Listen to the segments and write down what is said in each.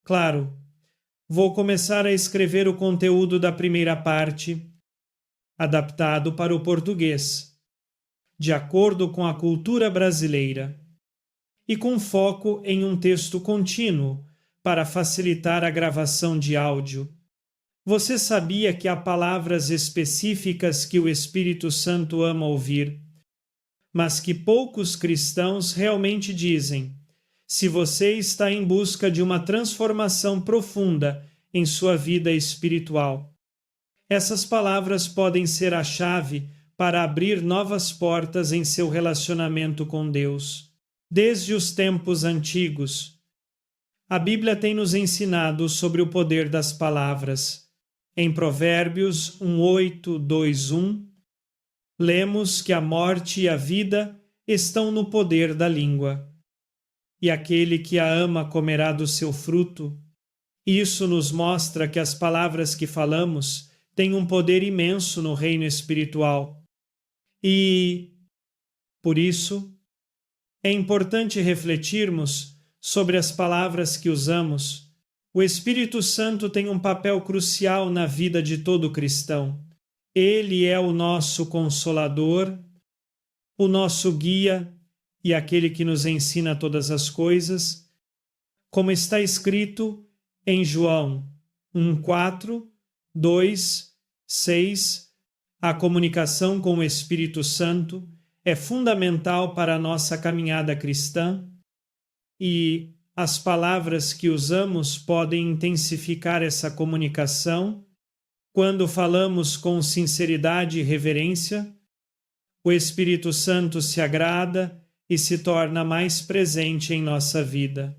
Claro, vou começar a escrever o conteúdo da primeira parte, adaptado para o português, de acordo com a cultura brasileira, e com foco em um texto contínuo para facilitar a gravação de áudio. Você sabia que há palavras específicas que o Espírito Santo ama ouvir, mas que poucos cristãos realmente dizem? Se você está em busca de uma transformação profunda em sua vida espiritual, essas palavras podem ser a chave para abrir novas portas em seu relacionamento com Deus. Desde os tempos antigos, a Bíblia tem nos ensinado sobre o poder das palavras. Em Provérbios 1:8, 2:1, lemos que a morte e a vida estão no poder da língua, e aquele que a ama comerá do seu fruto. Isso nos mostra que as palavras que falamos têm um poder imenso no reino espiritual. E, por isso, é importante refletirmos sobre as palavras que usamos. O Espírito Santo tem um papel crucial na vida de todo cristão. Ele é o nosso consolador, o nosso guia e aquele que nos ensina todas as coisas, como está escrito em João 1:4, 2, 6, a comunicação com o Espírito Santo é fundamental para a nossa caminhada cristã e as palavras que usamos podem intensificar essa comunicação. Quando falamos com sinceridade e reverência, o Espírito Santo se agrada e se torna mais presente em nossa vida.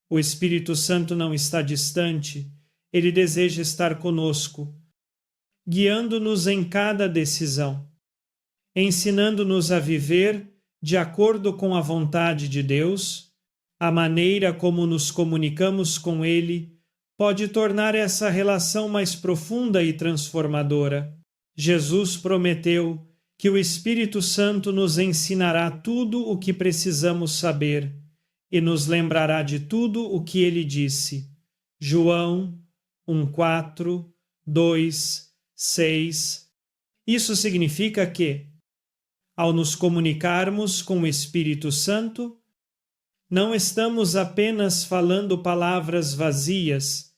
O Espírito Santo não está distante, ele deseja estar conosco, guiando-nos em cada decisão, ensinando-nos a viver de acordo com a vontade de Deus. A maneira como nos comunicamos com Ele pode tornar essa relação mais profunda e transformadora. Jesus prometeu que o Espírito Santo nos ensinará tudo o que precisamos saber e nos lembrará de tudo o que Ele disse. João 1:4, 2, 6. Isso significa que, ao nos comunicarmos com o Espírito Santo, não estamos apenas falando palavras vazias,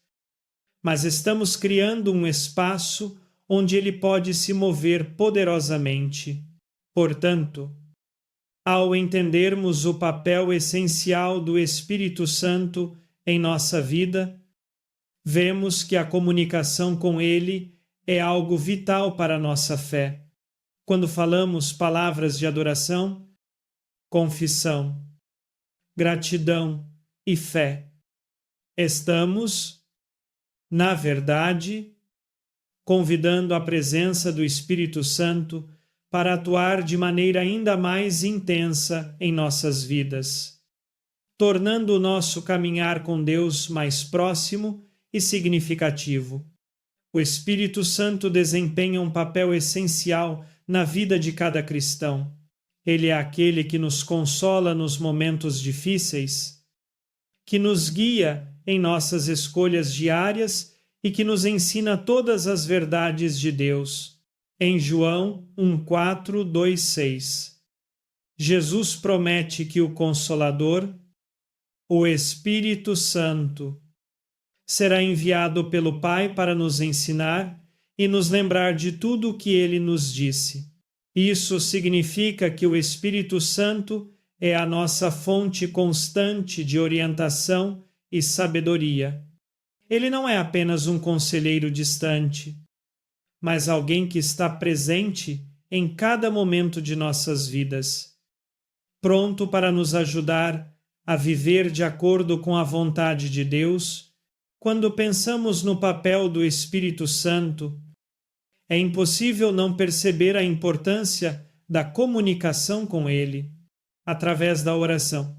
mas estamos criando um espaço onde ele pode se mover poderosamente. Portanto, ao entendermos o papel essencial do Espírito Santo em nossa vida, vemos que a comunicação com ele é algo vital para a nossa fé. Quando falamos palavras de adoração, confissão, gratidão e fé, estamos, na verdade, convidando a presença do Espírito Santo para atuar de maneira ainda mais intensa em nossas vidas, tornando o nosso caminhar com Deus mais próximo e significativo. O Espírito Santo desempenha um papel essencial na vida de cada cristão. Ele é aquele que nos consola nos momentos difíceis, que nos guia em nossas escolhas diárias e que nos ensina todas as verdades de Deus. Em João 1:4, 2, 6. Jesus promete que o Consolador, o Espírito Santo, será enviado pelo Pai para nos ensinar e nos lembrar de tudo o que Ele nos disse. Isso significa que o Espírito Santo é a nossa fonte constante de orientação e sabedoria. Ele não é apenas um conselheiro distante, mas alguém que está presente em cada momento de nossas vidas, pronto para nos ajudar a viver de acordo com a vontade de Deus. Quando pensamos no papel do Espírito Santo, é impossível não perceber a importância da comunicação com Ele, através da oração,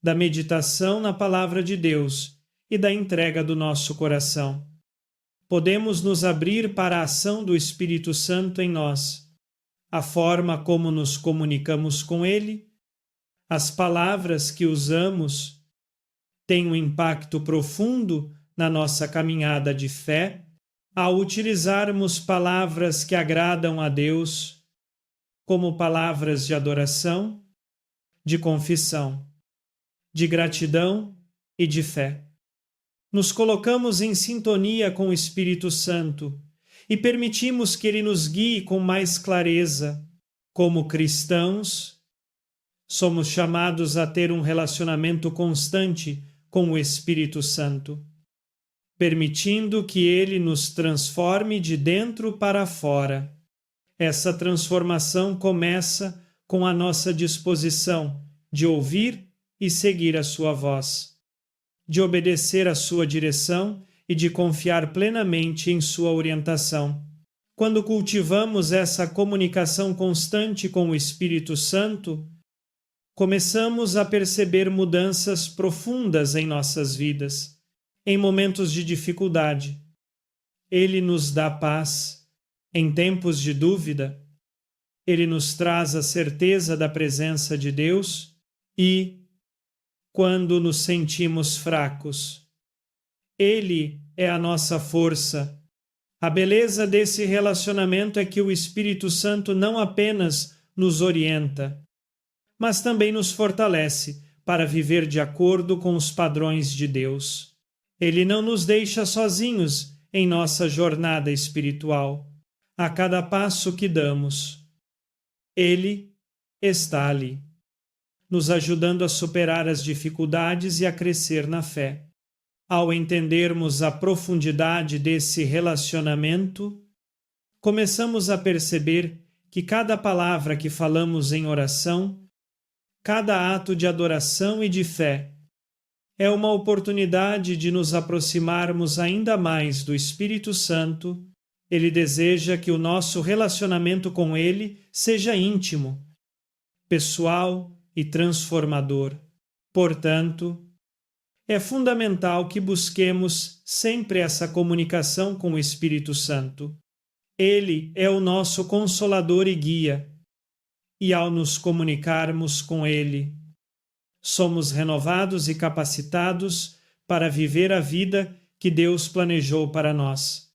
da meditação na Palavra de Deus e da entrega do nosso coração. Podemos nos abrir para a ação do Espírito Santo em nós, a forma como nos comunicamos com Ele, as palavras que usamos, tem um impacto profundo na nossa caminhada de fé ao utilizarmos palavras que agradam a Deus, como palavras de adoração, de confissão, de gratidão e de fé. Nos colocamos em sintonia com o Espírito Santo e permitimos que Ele nos guie com mais clareza. Como cristãos, somos chamados a ter um relacionamento constante com o Espírito Santo, permitindo que Ele nos transforme de dentro para fora. Essa transformação começa com a nossa disposição de ouvir e seguir a sua voz, de obedecer à sua direção e de confiar plenamente em sua orientação. Quando cultivamos essa comunicação constante com o Espírito Santo, começamos a perceber mudanças profundas em nossas vidas, em momentos de dificuldade. Ele nos dá paz em tempos de dúvida. Ele nos traz a certeza da presença de Deus e, quando nos sentimos fracos, Ele é a nossa força. A beleza desse relacionamento é que o Espírito Santo não apenas nos orienta, mas também nos fortalece para viver de acordo com os padrões de Deus. Ele não nos deixa sozinhos em nossa jornada espiritual. A cada passo que damos, Ele está ali, nos ajudando a superar as dificuldades e a crescer na fé. Ao entendermos a profundidade desse relacionamento, começamos a perceber que cada palavra que falamos em oração, cada ato de adoração e de fé, é uma oportunidade de nos aproximarmos ainda mais do Espírito Santo. Ele deseja que o nosso relacionamento com Ele seja íntimo, pessoal e transformador. Portanto, é fundamental que busquemos sempre essa comunicação com o Espírito Santo. Ele é o nosso consolador e guia, e ao nos comunicarmos com Ele, somos renovados e capacitados para viver a vida que Deus planejou para nós.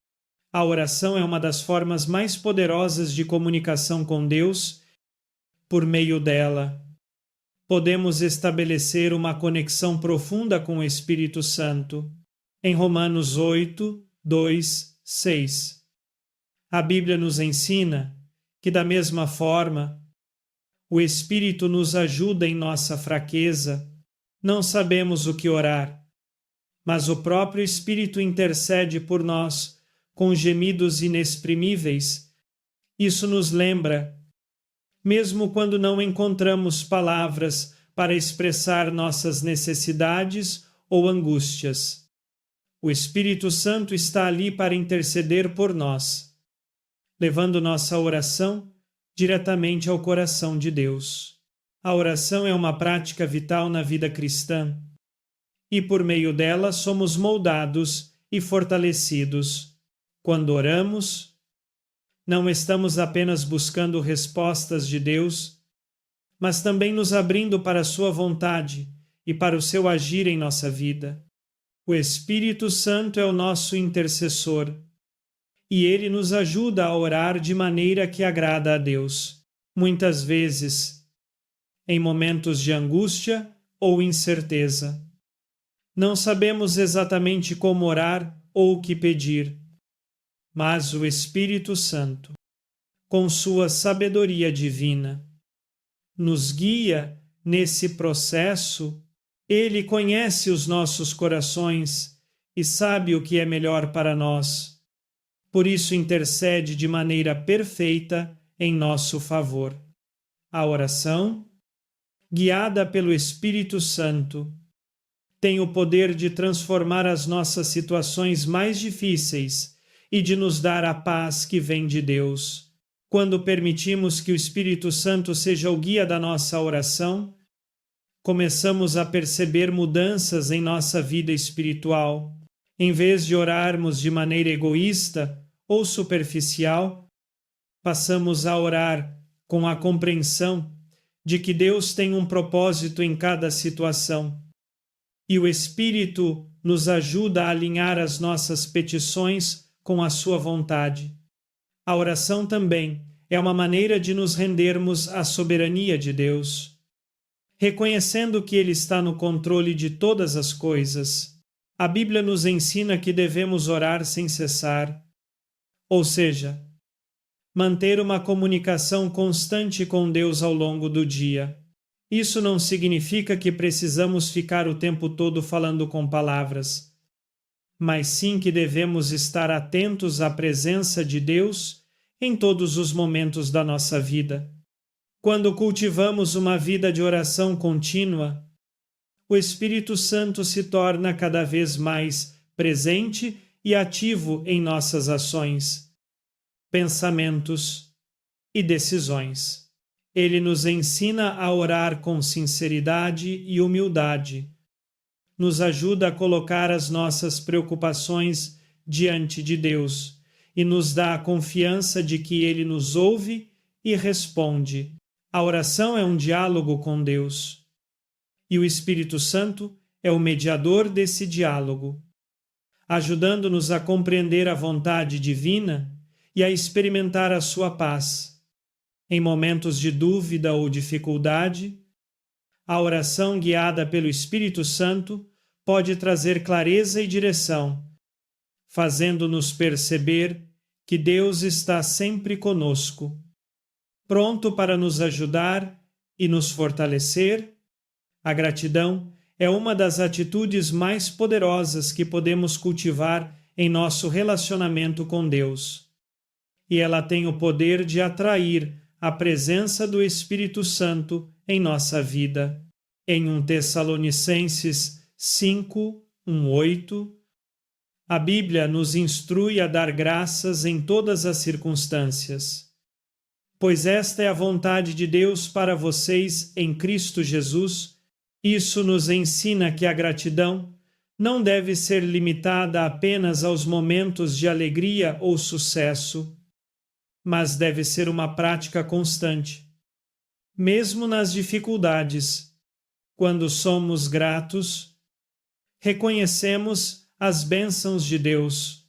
A oração é uma das formas mais poderosas de comunicação com Deus. Por meio dela, podemos estabelecer uma conexão profunda com o Espírito Santo. Em Romanos 8, 2, 6. A Bíblia nos ensina que, da mesma forma, o Espírito nos ajuda em nossa fraqueza. Não sabemos o que orar, mas o próprio Espírito intercede por nós com gemidos inexprimíveis. Isso nos lembra, mesmo quando não encontramos palavras para expressar nossas necessidades ou angústias, o Espírito Santo está ali para interceder por nós, levando nossa oração diretamente ao coração de Deus. A oração é uma prática vital na vida cristã e, por meio dela, somos moldados e fortalecidos. Quando oramos, não estamos apenas buscando respostas de Deus, mas também nos abrindo para a sua vontade e para o seu agir em nossa vida. O Espírito Santo é o nosso intercessor, e ele nos ajuda a orar de maneira que agrada a Deus. Muitas vezes, em momentos de angústia ou incerteza, não sabemos exatamente como orar ou o que pedir, mas o Espírito Santo, com sua sabedoria divina, nos guia nesse processo. Ele conhece os nossos corações e sabe o que é melhor para nós. Por isso intercede de maneira perfeita em nosso favor. A oração, guiada pelo Espírito Santo, tem o poder de transformar as nossas situações mais difíceis e de nos dar a paz que vem de Deus. Quando permitimos que o Espírito Santo seja o guia da nossa oração, começamos a perceber mudanças em nossa vida espiritual. Em vez de orarmos de maneira egoísta ou superficial, passamos a orar com a compreensão de que Deus tem um propósito em cada situação e o Espírito nos ajuda a alinhar as nossas petições com a sua vontade. A oração também é uma maneira de nos rendermos à soberania de Deus. Reconhecendo que Ele está no controle de todas as coisas, a Bíblia nos ensina que devemos orar sem cessar, ou seja, manter uma comunicação constante com Deus ao longo do dia. Isso não significa que precisamos ficar o tempo todo falando com palavras, mas sim que devemos estar atentos à presença de Deus em todos os momentos da nossa vida. Quando cultivamos uma vida de oração contínua, o Espírito Santo se torna cada vez mais presente e ativo em nossas ações, pensamentos e decisões. Ele nos ensina a orar com sinceridade e humildade. Nos ajuda a colocar as nossas preocupações diante de Deus e nos dá a confiança de que Ele nos ouve e responde. A oração é um diálogo com Deus. E o Espírito Santo é o mediador desse diálogo, ajudando-nos a compreender a vontade divina e a experimentar a sua paz. Em momentos de dúvida ou dificuldade, a oração guiada pelo Espírito Santo pode trazer clareza e direção, fazendo-nos perceber que Deus está sempre conosco, pronto para nos ajudar e nos fortalecer. A gratidão é uma das atitudes mais poderosas que podemos cultivar em nosso relacionamento com Deus. E ela tem o poder de atrair a presença do Espírito Santo em nossa vida. Em 1 Tessalonicenses 5, 8, a Bíblia nos instrui a dar graças em todas as circunstâncias, pois esta é a vontade de Deus para vocês em Cristo Jesus. Isso nos ensina que a gratidão não deve ser limitada apenas aos momentos de alegria ou sucesso, mas deve ser uma prática constante. Mesmo nas dificuldades, quando somos gratos, reconhecemos as bênçãos de Deus,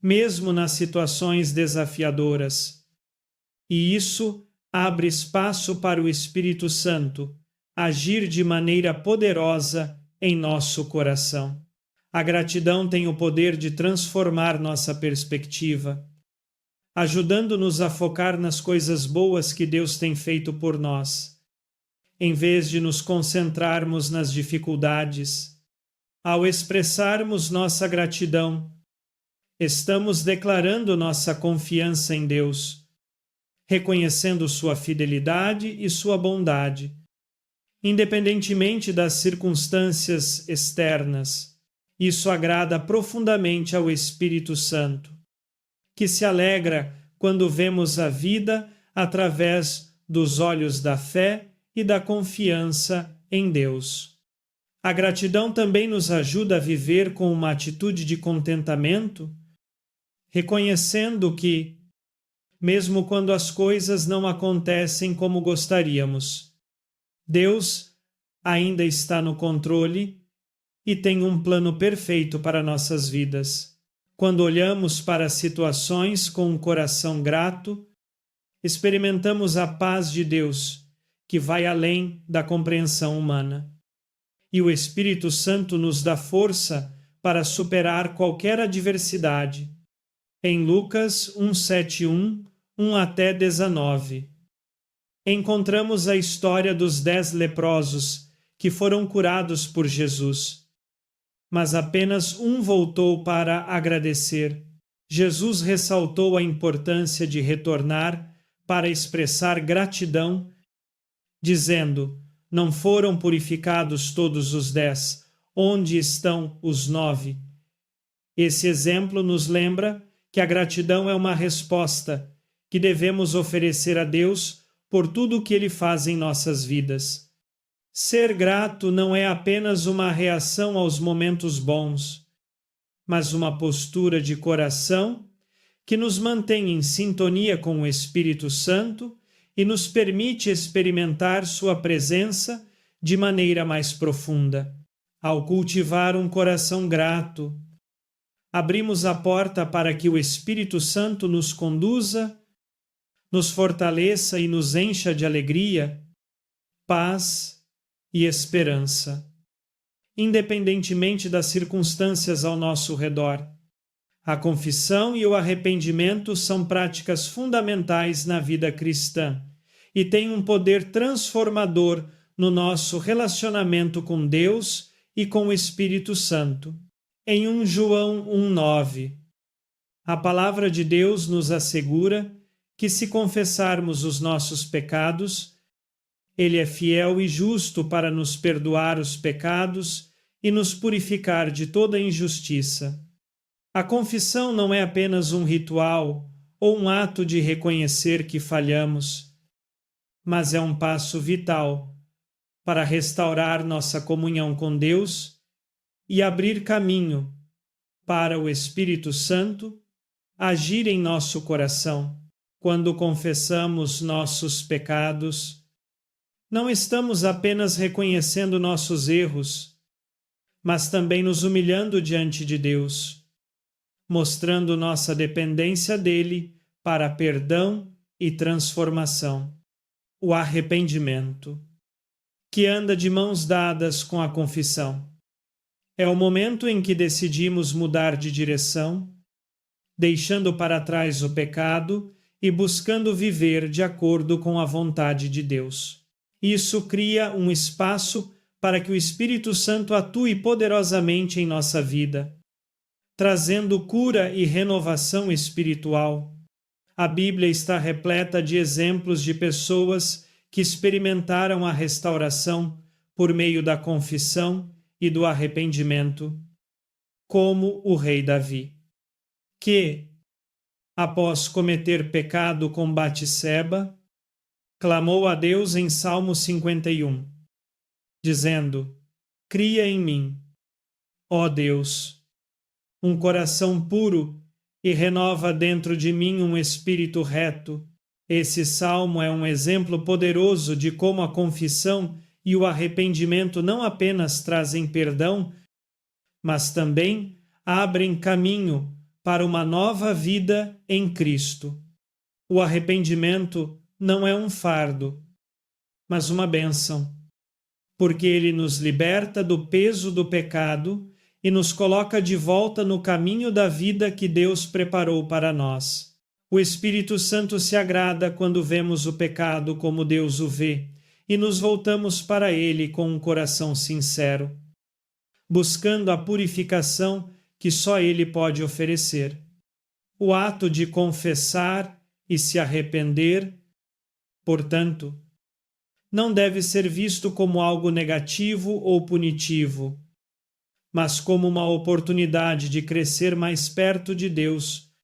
mesmo nas situações desafiadoras. E isso abre espaço para o Espírito Santo agir de maneira poderosa em nosso coração. A gratidão tem o poder de transformar nossa perspectiva, ajudando-nos a focar nas coisas boas que Deus tem feito por nós, em vez de nos concentrarmos nas dificuldades. Ao expressarmos nossa gratidão, estamos declarando nossa confiança em Deus, reconhecendo sua fidelidade e sua bondade, independentemente das circunstâncias externas. Isso agrada profundamente ao Espírito Santo, que se alegra quando vemos a vida através dos olhos da fé e da confiança em Deus. A gratidão também nos ajuda a viver com uma atitude de contentamento, reconhecendo que, mesmo quando as coisas não acontecem como gostaríamos, Deus ainda está no controle e tem um plano perfeito para nossas vidas. Quando olhamos para as situações com um coração grato, experimentamos a paz de Deus, que vai além da compreensão humana. E o Espírito Santo nos dá força para superar qualquer adversidade. Em Lucas 1:7, 1 até 19, encontramos a história dos 10 leprosos que foram curados por Jesus. Mas apenas um voltou para agradecer. Jesus ressaltou a importância de retornar para expressar gratidão, dizendo: não foram purificados todos os 10, onde estão os 9? Esse exemplo nos lembra que a gratidão é uma resposta que devemos oferecer a Deus por tudo o que Ele faz em nossas vidas. Ser grato não é apenas uma reação aos momentos bons, mas uma postura de coração que nos mantém em sintonia com o Espírito Santo e nos permite experimentar sua presença de maneira mais profunda. Ao cultivar um coração grato, abrimos a porta para que o Espírito Santo nos conduza, nos fortaleça e nos encha de alegria, paz e esperança, independentemente das circunstâncias ao nosso redor. A confissão e o arrependimento são práticas fundamentais na vida cristã e têm um poder transformador no nosso relacionamento com Deus e com o Espírito Santo. Em 1 João 1,9, a palavra de Deus nos assegura que se confessarmos os nossos pecados, Ele é fiel e justo para nos perdoar os pecados e nos purificar de toda injustiça. A confissão não é apenas um ritual ou um ato de reconhecer que falhamos, mas é um passo vital para restaurar nossa comunhão com Deus e abrir caminho para o Espírito Santo agir em nosso coração. Quando confessamos nossos pecados, não estamos apenas reconhecendo nossos erros, mas também nos humilhando diante de Deus, mostrando nossa dependência dele para perdão e transformação. O arrependimento, que anda de mãos dadas com a confissão. É o momento em que decidimos mudar de direção, deixando para trás o pecado e buscando viver de acordo com a vontade de Deus. Isso cria um espaço para que o Espírito Santo atue poderosamente em nossa vida, trazendo cura e renovação espiritual. A Bíblia está repleta de exemplos de pessoas que experimentaram a restauração por meio da confissão e do arrependimento, como o rei Davi, que, após cometer pecado com Batseba, clamou a Deus em Salmo 51, dizendo: Cria em mim, ó Deus, um coração puro e renova dentro de mim um espírito reto. Esse salmo é um exemplo poderoso de como a confissão e o arrependimento não apenas trazem perdão, mas também abrem caminho para uma nova vida em Cristo. O arrependimento não é um fardo, mas uma bênção, porque ele nos liberta do peso do pecado e nos coloca de volta no caminho da vida que Deus preparou para nós. O Espírito Santo se agrada quando vemos o pecado como Deus o vê e nos voltamos para ele com um coração sincero, buscando a purificação que só ele pode oferecer. O ato de confessar e se arrepender, portanto, não deve ser visto como algo negativo ou punitivo, mas como uma oportunidade de crescer mais perto de Deus,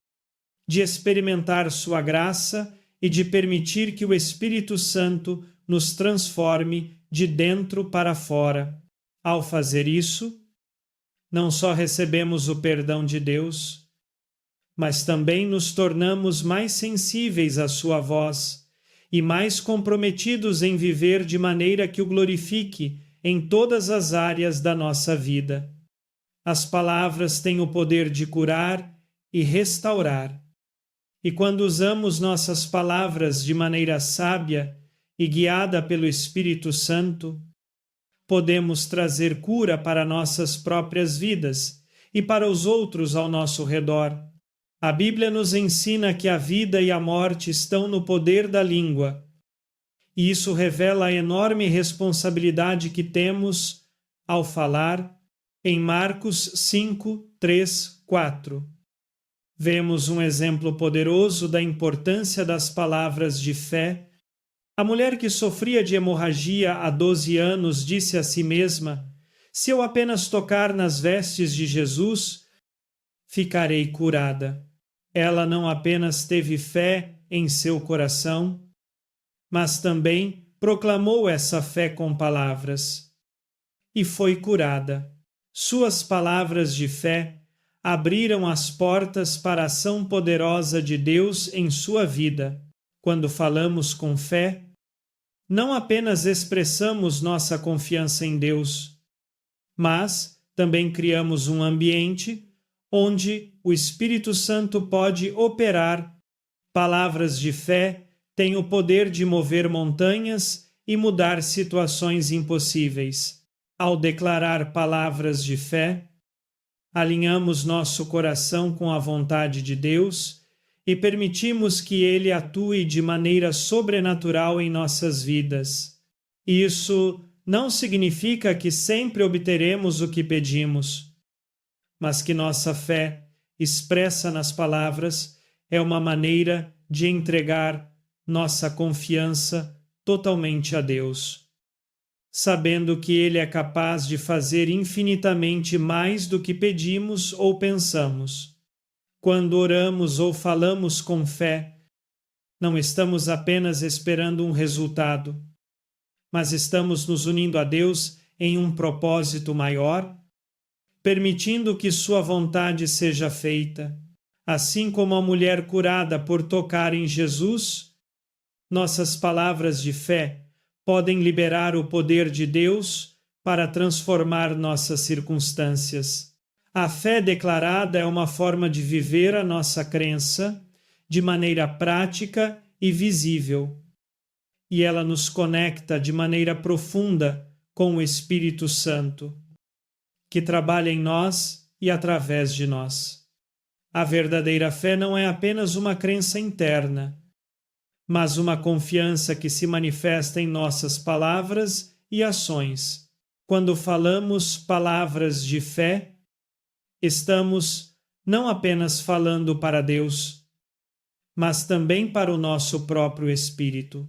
de experimentar sua graça e de permitir que o Espírito Santo nos transforme de dentro para fora. Ao fazer isso, não só recebemos o perdão de Deus, mas também nos tornamos mais sensíveis à sua voz e mais comprometidos em viver de maneira que o glorifique em todas as áreas da nossa vida. As palavras têm o poder de curar e restaurar. E quando usamos nossas palavras de maneira sábia e guiada pelo Espírito Santo, podemos trazer cura para nossas próprias vidas e para os outros ao nosso redor. A Bíblia nos ensina que a vida e a morte estão no poder da língua, e isso revela a enorme responsabilidade que temos ao falar em Marcos 5, 3, 4. Vemos um exemplo poderoso da importância das palavras de fé. A mulher que sofria de hemorragia há 12 anos disse a si mesma: se eu apenas tocar nas vestes de Jesus, ficarei curada. Ela não apenas teve fé em seu coração, mas também proclamou essa fé com palavras. E foi curada. Suas palavras de fé abriram as portas para a ação poderosa de Deus em sua vida. Quando falamos com fé, não apenas expressamos nossa confiança em Deus, mas também criamos um ambiente onde o Espírito Santo pode operar. Palavras de fé têm o poder de mover montanhas e mudar situações impossíveis. Ao declarar palavras de fé, alinhamos nosso coração com a vontade de Deus e permitimos que Ele atue de maneira sobrenatural em nossas vidas. Isso não significa que sempre obteremos o que pedimos, mas que nossa fé, expressa nas palavras, é uma maneira de entregar nossa confiança totalmente a Deus, sabendo que Ele é capaz de fazer infinitamente mais do que pedimos ou pensamos. Quando oramos ou falamos com fé, não estamos apenas esperando um resultado, mas estamos nos unindo a Deus em um propósito maior, permitindo que Sua vontade seja feita. Assim como a mulher curada por tocar em Jesus, nossas palavras de fé podem liberar o poder de Deus para transformar nossas circunstâncias. A fé declarada é uma forma de viver a nossa crença de maneira prática e visível, e ela nos conecta de maneira profunda com o Espírito Santo, que trabalha em nós e através de nós. A verdadeira fé não é apenas uma crença interna, mas uma confiança que se manifesta em nossas palavras e ações. Quando falamos palavras de fé, estamos não apenas falando para Deus, mas também para o nosso próprio espírito,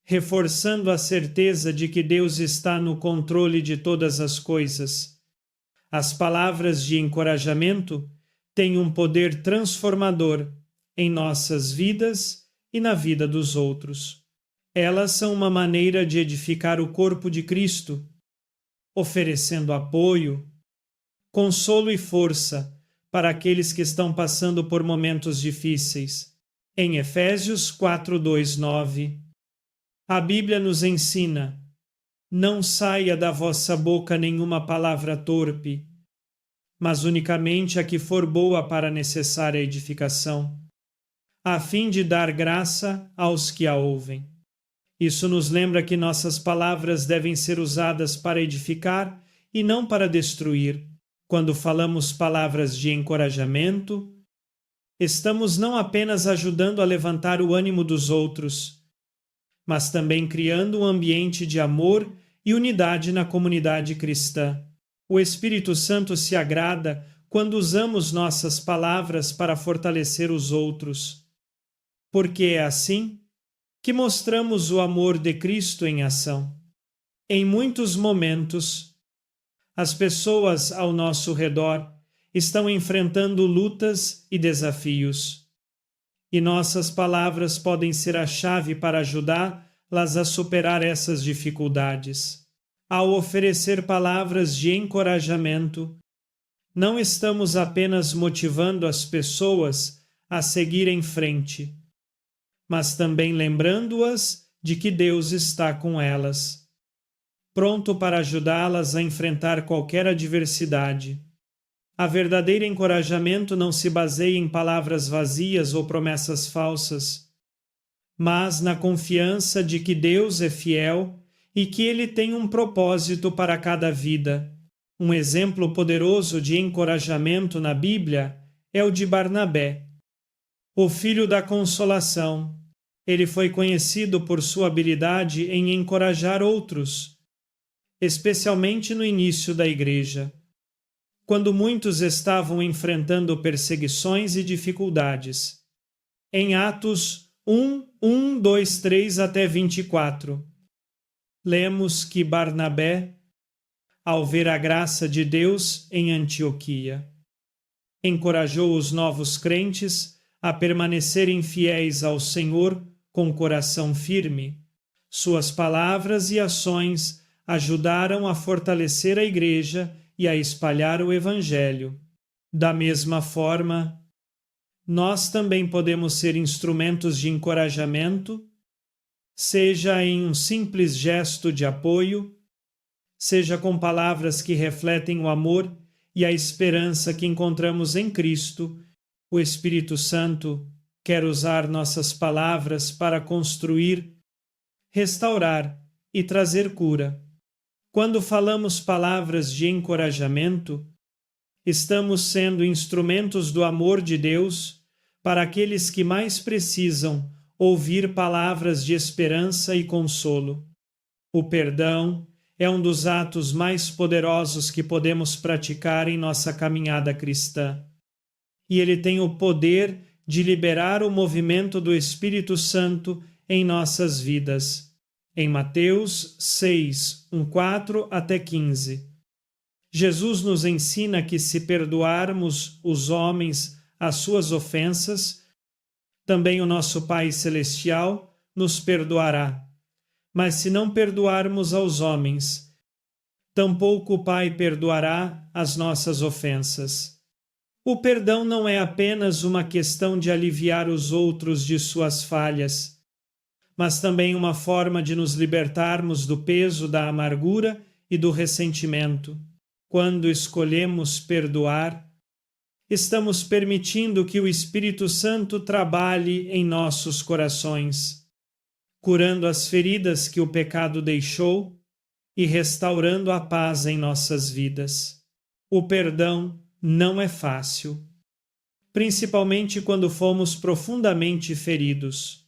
reforçando a certeza de que Deus está no controle de todas as coisas. As palavras de encorajamento têm um poder transformador em nossas vidas e na vida dos outros. Elas são uma maneira de edificar o corpo de Cristo, oferecendo apoio, consolo e força para aqueles que estão passando por momentos difíceis. Em Efésios 4:2-9, a Bíblia nos ensina: não saia da vossa boca nenhuma palavra torpe, mas unicamente a que for boa para a necessária edificação, a fim de dar graça aos que a ouvem. Isso nos lembra que nossas palavras devem ser usadas para edificar e não para destruir. Quando falamos palavras de encorajamento, estamos não apenas ajudando a levantar o ânimo dos outros, mas também criando um ambiente de amor e unidade na comunidade cristã. O Espírito Santo se agrada quando usamos nossas palavras para fortalecer os outros, porque é assim que mostramos o amor de Cristo em ação. Em muitos momentos, as pessoas ao nosso redor estão enfrentando lutas e desafios, e nossas palavras podem ser a chave para ajudá-las a superar essas dificuldades. Ao oferecer palavras de encorajamento, não estamos apenas motivando as pessoas a seguir em frente, mas também lembrando-as de que Deus está com elas, pronto para ajudá-las a enfrentar qualquer adversidade. A verdadeiro encorajamento não se baseia em palavras vazias ou promessas falsas, mas na confiança de que Deus é fiel e que Ele tem um propósito para cada vida. Um exemplo poderoso de encorajamento na Bíblia é o de Barnabé, o filho da consolação. Ele foi conhecido por sua habilidade em encorajar outros, especialmente no início da igreja, quando muitos estavam enfrentando perseguições e dificuldades. Em Atos 1:2-3 até 24, lemos que Barnabé, ao ver a graça de Deus em Antioquia, encorajou os novos crentes a permanecerem fiéis ao Senhor com coração firme. Suas palavras e ações ajudaram a fortalecer a igreja e a espalhar o Evangelho. Da mesma forma, nós também podemos ser instrumentos de encorajamento, seja em um simples gesto de apoio, seja com palavras que refletem o amor e a esperança que encontramos em Cristo. O Espírito Santo quer usar nossas palavras para construir, restaurar e trazer cura. Quando falamos palavras de encorajamento, estamos sendo instrumentos do amor de Deus para aqueles que mais precisam ouvir palavras de esperança e consolo. O perdão é um dos atos mais poderosos que podemos praticar em nossa caminhada cristã. E ele tem o poder de liberar o movimento do Espírito Santo em nossas vidas. Em Mateus 6, 4 até 15. Jesus nos ensina que se perdoarmos os homens as suas ofensas, também o nosso Pai Celestial nos perdoará. Mas se não perdoarmos aos homens, tampouco o Pai perdoará as nossas ofensas. O perdão não é apenas uma questão de aliviar os outros de suas falhas, mas também uma forma de nos libertarmos do peso da amargura e do ressentimento. Quando escolhemos perdoar, estamos permitindo que o Espírito Santo trabalhe em nossos corações, curando as feridas que o pecado deixou e restaurando a paz em nossas vidas. O perdão não é fácil, principalmente quando fomos profundamente feridos,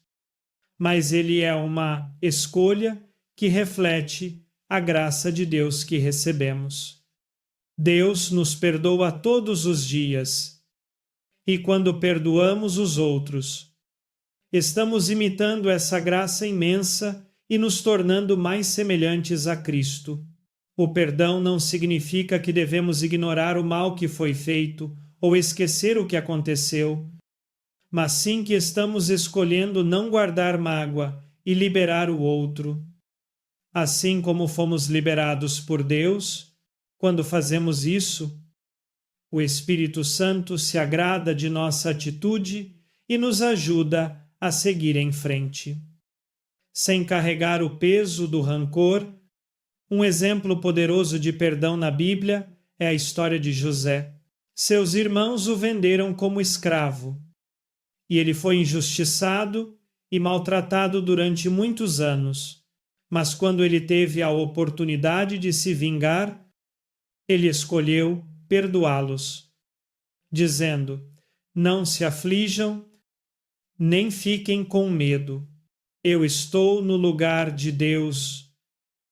mas ele é uma escolha que reflete a graça de Deus que recebemos. Deus nos perdoa todos os dias, e quando perdoamos os outros, estamos imitando essa graça imensa e nos tornando mais semelhantes a Cristo. O perdão não significa que devemos ignorar o mal que foi feito ou esquecer o que aconteceu, mas sim que estamos escolhendo não guardar mágoa e liberar o outro. Assim como fomos liberados por Deus, quando fazemos isso, o Espírito Santo se agrada de nossa atitude e nos ajuda a seguir em frente. Sem carregar o peso do rancor, um exemplo poderoso de perdão na Bíblia é a história de José. Seus irmãos o venderam como escravo, e ele foi injustiçado e maltratado durante muitos anos. Mas quando ele teve a oportunidade de se vingar, ele escolheu perdoá-los, dizendo: não se aflijam, nem fiquem com medo. Eu estou no lugar de Deus.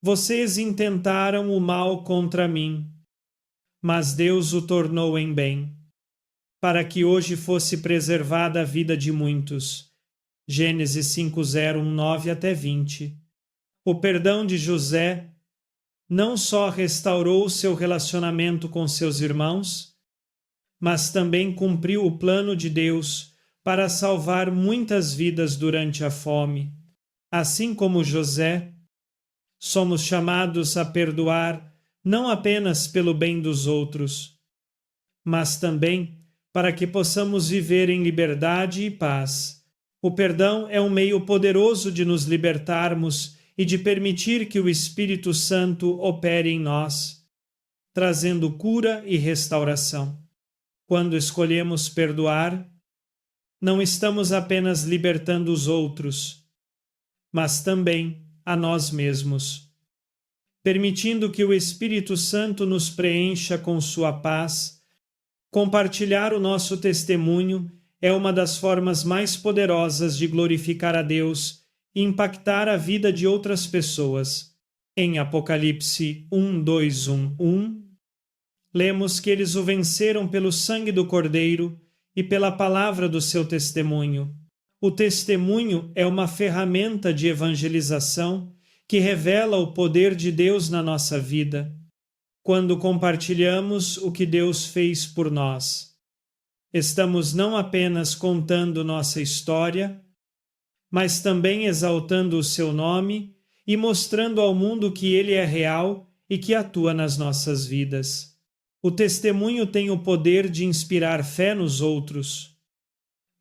Vocês intentaram o mal contra mim, mas Deus o tornou em bem, para que hoje fosse preservada a vida de muitos. Gênesis 5:0, 9 até 20. O perdão de José não só restaurou seu relacionamento com seus irmãos, mas também cumpriu o plano de Deus para salvar muitas vidas durante a fome. Assim como José, somos chamados a perdoar não apenas pelo bem dos outros, mas também para que possamos viver em liberdade e paz. O perdão é um meio poderoso de nos libertarmos e de permitir que o Espírito Santo opere em nós, trazendo cura e restauração. Quando escolhemos perdoar, não estamos apenas libertando os outros, mas também a nós mesmos, permitindo que o Espírito Santo nos preencha com sua paz. Compartilhar o nosso testemunho é uma das formas mais poderosas de glorificar a Deus e impactar a vida de outras pessoas. Em Apocalipse 1:2-1, lemos que eles o venceram pelo sangue do Cordeiro e pela palavra do seu testemunho. O testemunho é uma ferramenta de evangelização que revela o poder de Deus na nossa vida. Quando compartilhamos o que Deus fez por nós, estamos não apenas contando nossa história, mas também exaltando o seu nome e mostrando ao mundo que ele é real e que atua nas nossas vidas. O testemunho tem o poder de inspirar fé nos outros,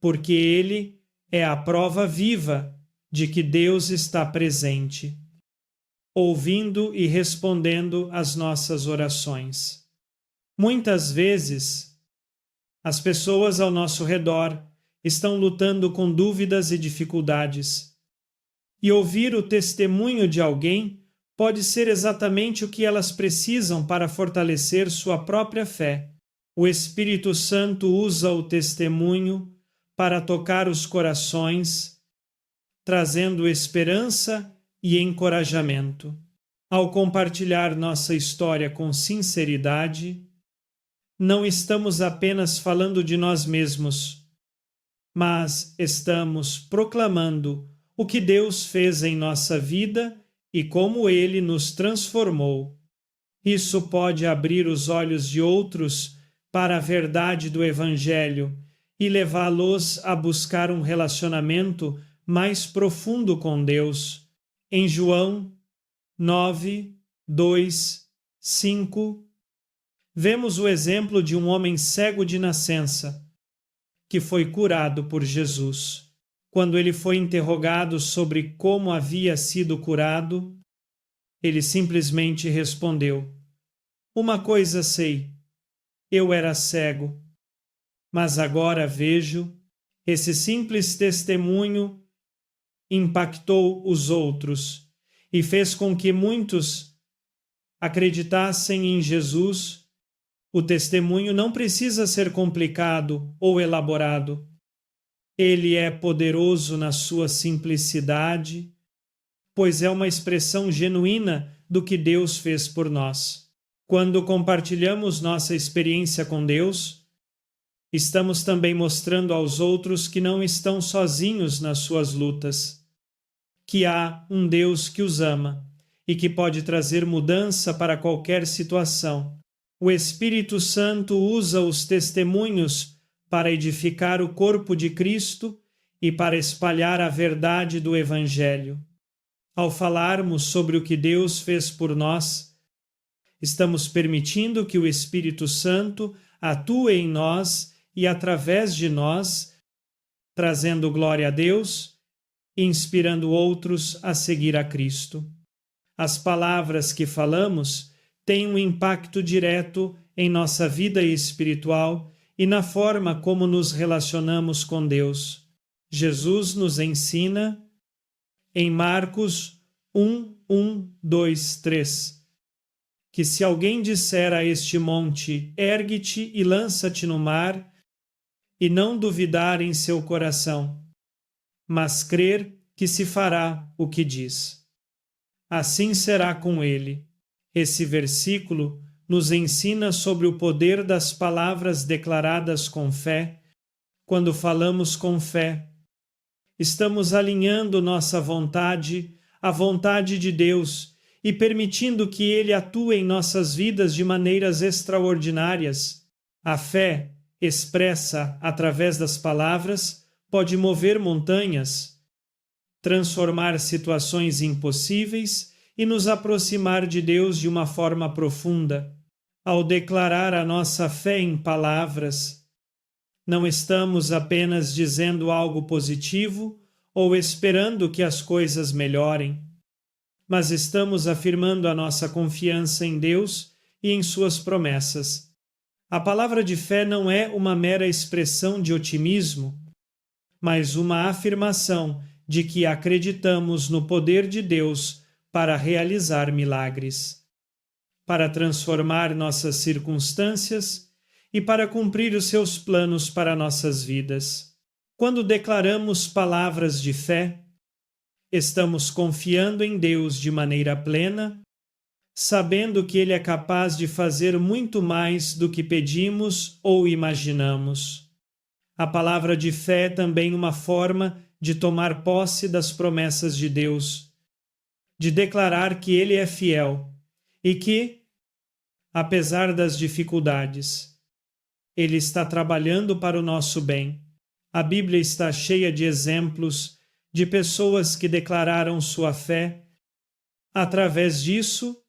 porque ele é a prova viva de que Deus está presente. ouvindo e respondendo às nossas orações. Muitas vezes, as pessoas ao nosso redor estão lutando com dúvidas e dificuldades. E ouvir o testemunho de alguém pode ser exatamente o que elas precisam para fortalecer sua própria fé. O Espírito Santo usa o testemunho para tocar os corações, trazendo esperança e encorajamento. Ao compartilhar nossa história com sinceridade, não estamos apenas falando de nós mesmos, mas estamos proclamando o que Deus fez em nossa vida e como Ele nos transformou. Isso pode abrir os olhos de outros para a verdade do Evangelho e levá-los a buscar um relacionamento mais profundo com Deus. Em João 9, 2, 5, vemos o exemplo de um homem cego de nascença, que foi curado por Jesus. Quando ele foi interrogado sobre como havia sido curado, ele simplesmente respondeu: "Uma coisa sei, eu era cego, mas agora vejo." Esse simples testemunho impactou os outros e fez com que muitos acreditassem em Jesus. O testemunho não precisa ser complicado ou elaborado. Ele é poderoso na sua simplicidade, pois é uma expressão genuína do que Deus fez por nós. Quando compartilhamos nossa experiência com Deus, estamos também mostrando aos outros que não estão sozinhos nas suas lutas, que há um Deus que os ama e que pode trazer mudança para qualquer situação. O Espírito Santo usa os testemunhos para edificar o corpo de Cristo e para espalhar a verdade do Evangelho. Ao falarmos sobre o que Deus fez por nós, estamos permitindo que o Espírito Santo atue em nós e através de nós, trazendo glória a Deus e inspirando outros a seguir a Cristo. As palavras que falamos têm um impacto direto em nossa vida espiritual e na forma como nos relacionamos com Deus. Jesus nos ensina em Marcos 1, 2, 3, que se alguém disser a este monte, ergue-te e lança-te no mar, e não duvidar em seu coração, mas crer que se fará o que diz, assim será com ele. Esse versículo nos ensina sobre o poder das palavras declaradas com fé. Quando falamos com fé, estamos alinhando nossa vontade à vontade de Deus e permitindo que Ele atue em nossas vidas de maneiras extraordinárias. A fé, expressa através das palavras, pode mover montanhas, transformar situações impossíveis e nos aproximar de Deus de uma forma profunda. Ao declarar a nossa fé em palavras, não estamos apenas dizendo algo positivo ou esperando que as coisas melhorem, mas estamos afirmando a nossa confiança em Deus e em suas promessas. A palavra de fé não é uma mera expressão de otimismo, mas uma afirmação de que acreditamos no poder de Deus para realizar milagres, para transformar nossas circunstâncias e para cumprir os seus planos para nossas vidas. Quando declaramos palavras de fé, estamos confiando em Deus de maneira plena, sabendo que Ele é capaz de fazer muito mais do que pedimos ou imaginamos. A palavra de fé é também uma forma de tomar posse das promessas de Deus, de declarar que Ele é fiel e que, apesar das dificuldades, Ele está trabalhando para o nosso bem. A Bíblia está cheia de exemplos de pessoas que declararam sua fé. Através disso,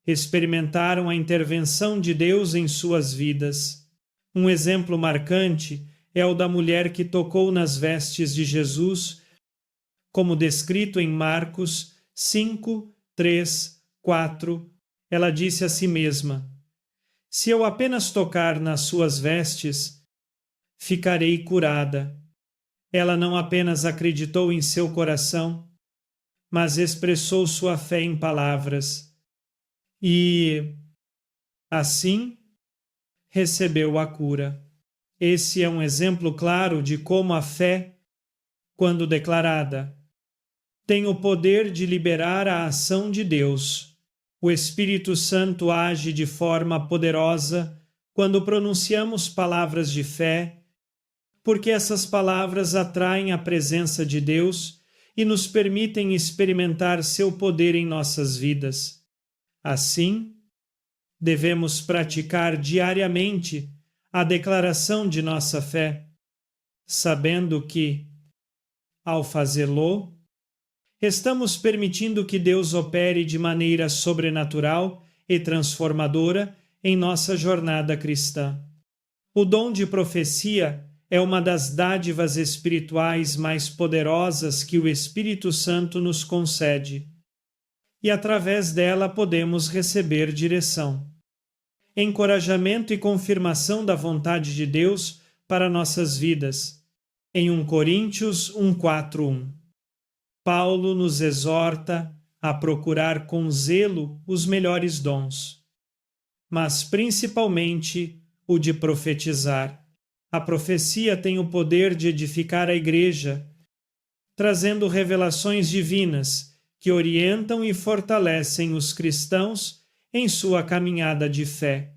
experimentaram a intervenção de Deus em suas vidas. Um exemplo marcante é o da mulher que tocou nas vestes de Jesus, como descrito em Marcos 5, 3, 4, ela disse a si mesma: se eu apenas tocar nas suas vestes, ficarei curada. Ela não apenas acreditou em seu coração, mas expressou sua fé em palavras. E, assim, recebeu a cura. Esse é um exemplo claro de como a fé, quando declarada, tem o poder de liberar a ação de Deus. O Espírito Santo age de forma poderosa quando pronunciamos palavras de fé, porque essas palavras atraem a presença de Deus e nos permitem experimentar seu poder em nossas vidas. Assim, devemos praticar diariamente a declaração de nossa fé, sabendo que, ao fazê-lo, estamos permitindo que Deus opere de maneira sobrenatural e transformadora em nossa jornada cristã. O dom de profecia é uma das dádivas espirituais mais poderosas que o Espírito Santo nos concede, e através dela podemos receber direção, encorajamento e confirmação da vontade de Deus para nossas vidas. Em 1 Coríntios 1:4-1. Paulo nos exorta a procurar com zelo os melhores dons, mas principalmente o de profetizar. A profecia tem o poder de edificar a Igreja, trazendo revelações divinas que orientam e fortalecem os cristãos em sua caminhada de fé.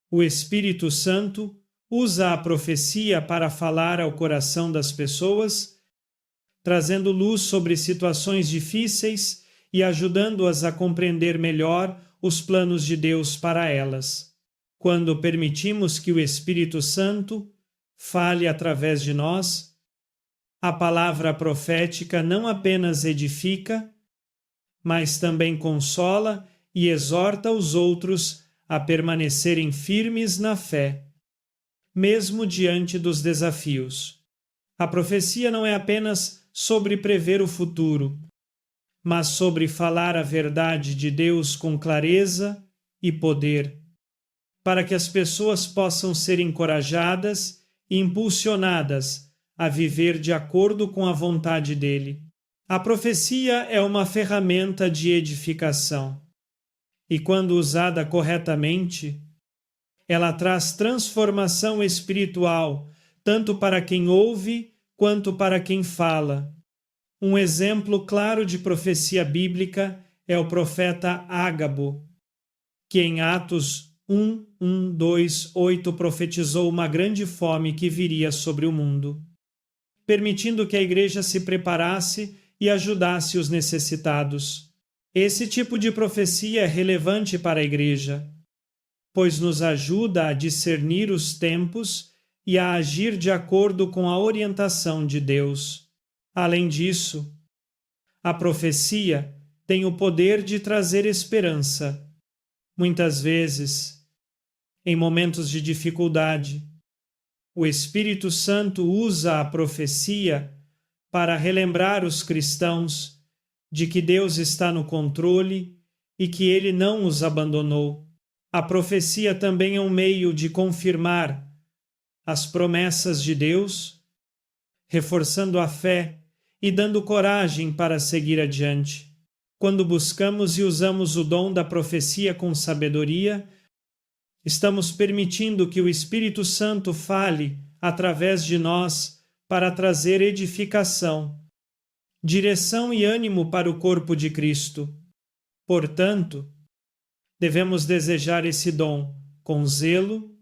O Espírito Santo usa a profecia para falar ao coração das pessoas, trazendo luz sobre situações difíceis e ajudando-as a compreender melhor os planos de Deus para elas. Quando permitimos que o Espírito Santo fale através de nós, a palavra profética não apenas edifica, mas também consola e exorta os outros a permanecerem firmes na fé, mesmo diante dos desafios. A profecia não é apenas sobre prever o futuro, mas sobre falar a verdade de Deus com clareza e poder, para que as pessoas possam ser encorajadas e impulsionadas a viver de acordo com a vontade dele. A profecia é uma ferramenta de edificação, e quando usada corretamente, ela traz transformação espiritual, tanto para quem ouve quanto para quem fala. Um exemplo claro de profecia bíblica é o profeta Ágabo, que em Atos 1:2-8 profetizou uma grande fome que viria sobre o mundo, permitindo que a igreja se preparasse e ajudasse os necessitados. Esse tipo de profecia é relevante para a igreja, pois nos ajuda a discernir os tempos e a agir de acordo com a orientação de Deus. Além disso, a profecia tem o poder de trazer esperança. Muitas vezes, em momentos de dificuldade, o Espírito Santo usa a profecia para relembrar os cristãos de que Deus está no controle e que Ele não os abandonou. A profecia também é um meio de confirmar as promessas de Deus, reforçando a fé e dando coragem para seguir adiante. Quando buscamos e usamos o dom da profecia com sabedoria, estamos permitindo que o Espírito Santo fale através de nós para trazer edificação, direção e ânimo para o corpo de Cristo. Portanto, devemos desejar esse dom com zelo,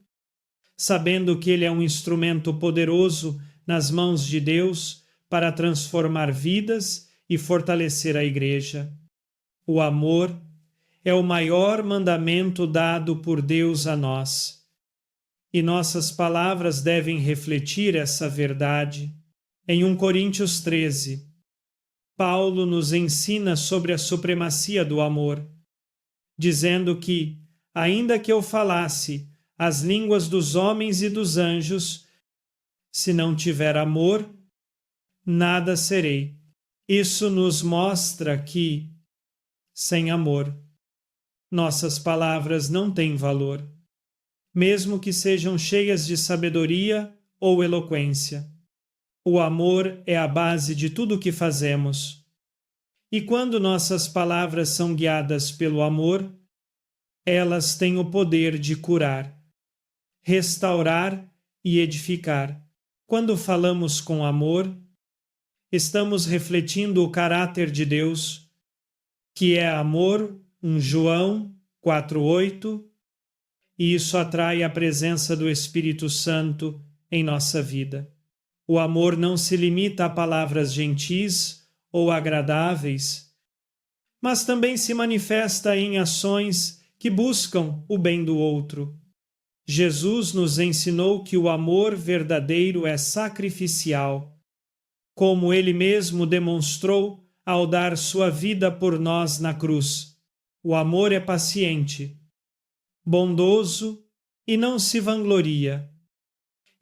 sabendo que ele é um instrumento poderoso nas mãos de Deus para transformar vidas e fortalecer a Igreja. O amor é o maior mandamento dado por Deus a nós, e nossas palavras devem refletir essa verdade. Em 1 Coríntios 13, Paulo nos ensina sobre a supremacia do amor, dizendo que, ainda que eu falasse as línguas dos homens e dos anjos, se não tiver amor, nada serei. Isso nos mostra que, sem amor. Nossas palavras não têm valor, mesmo que sejam cheias de sabedoria ou eloquência. O amor é a base de tudo o que fazemos. E quando nossas palavras são guiadas pelo amor, elas têm o poder de curar, restaurar e edificar. Quando falamos com amor, estamos refletindo o caráter de Deus, que é amor, 1 João 4:8, e isso atrai a presença do Espírito Santo em nossa vida. O amor não se limita a palavras gentis ou agradáveis, mas também se manifesta em ações que buscam o bem do outro. Jesus nos ensinou que o amor verdadeiro é sacrificial, como ele mesmo demonstrou ao dar sua vida por nós na cruz. O amor é paciente, bondoso e não se vangloria.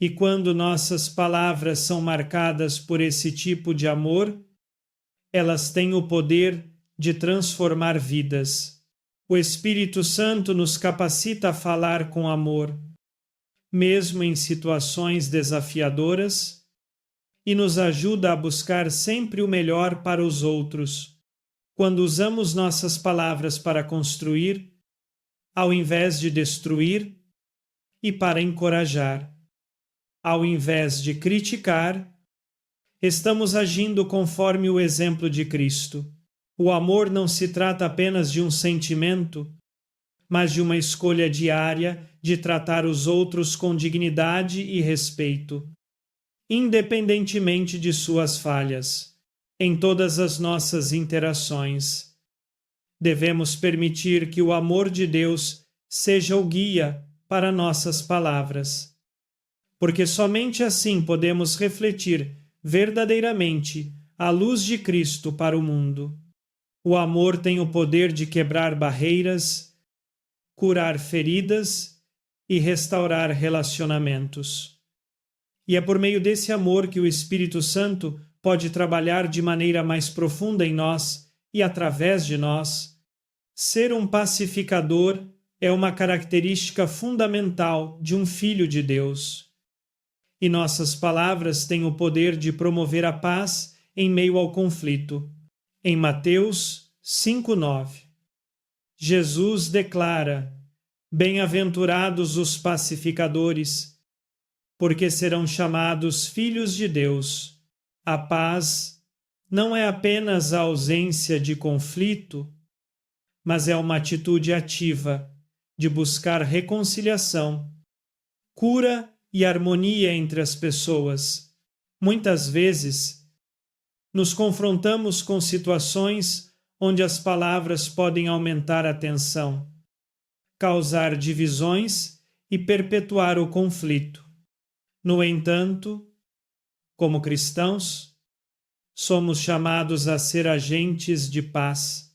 E quando nossas palavras são marcadas por esse tipo de amor, elas têm o poder de transformar vidas. O Espírito Santo nos capacita a falar com amor, mesmo em situações desafiadoras, e nos ajuda a buscar sempre o melhor para os outros, quando usamos nossas palavras para construir, ao invés de destruir, e para encorajar. Ao invés de criticar, estamos agindo conforme o exemplo de Cristo. O amor não se trata apenas de um sentimento, mas de uma escolha diária de tratar os outros com dignidade e respeito, independentemente de suas falhas, em todas as nossas interações. Devemos permitir que o amor de Deus seja o guia para nossas palavras, porque somente assim podemos refletir verdadeiramente a luz de Cristo para o mundo. O amor tem o poder de quebrar barreiras, curar feridas e restaurar relacionamentos. E é por meio desse amor que o Espírito Santo pode trabalhar de maneira mais profunda em nós e através de nós. Ser um pacificador é uma característica fundamental de um filho de Deus. E nossas palavras têm o poder de promover a paz em meio ao conflito. Em Mateus 5:9, Jesus declara: Bem-aventurados os pacificadores, porque serão chamados filhos de Deus. A paz não é apenas a ausência de conflito, mas é uma atitude ativa de buscar reconciliação, cura e harmonia entre as pessoas. Muitas vezes, nos confrontamos com situações onde as palavras podem aumentar a tensão, causar divisões e perpetuar o conflito. No entanto, como cristãos, somos chamados a ser agentes de paz,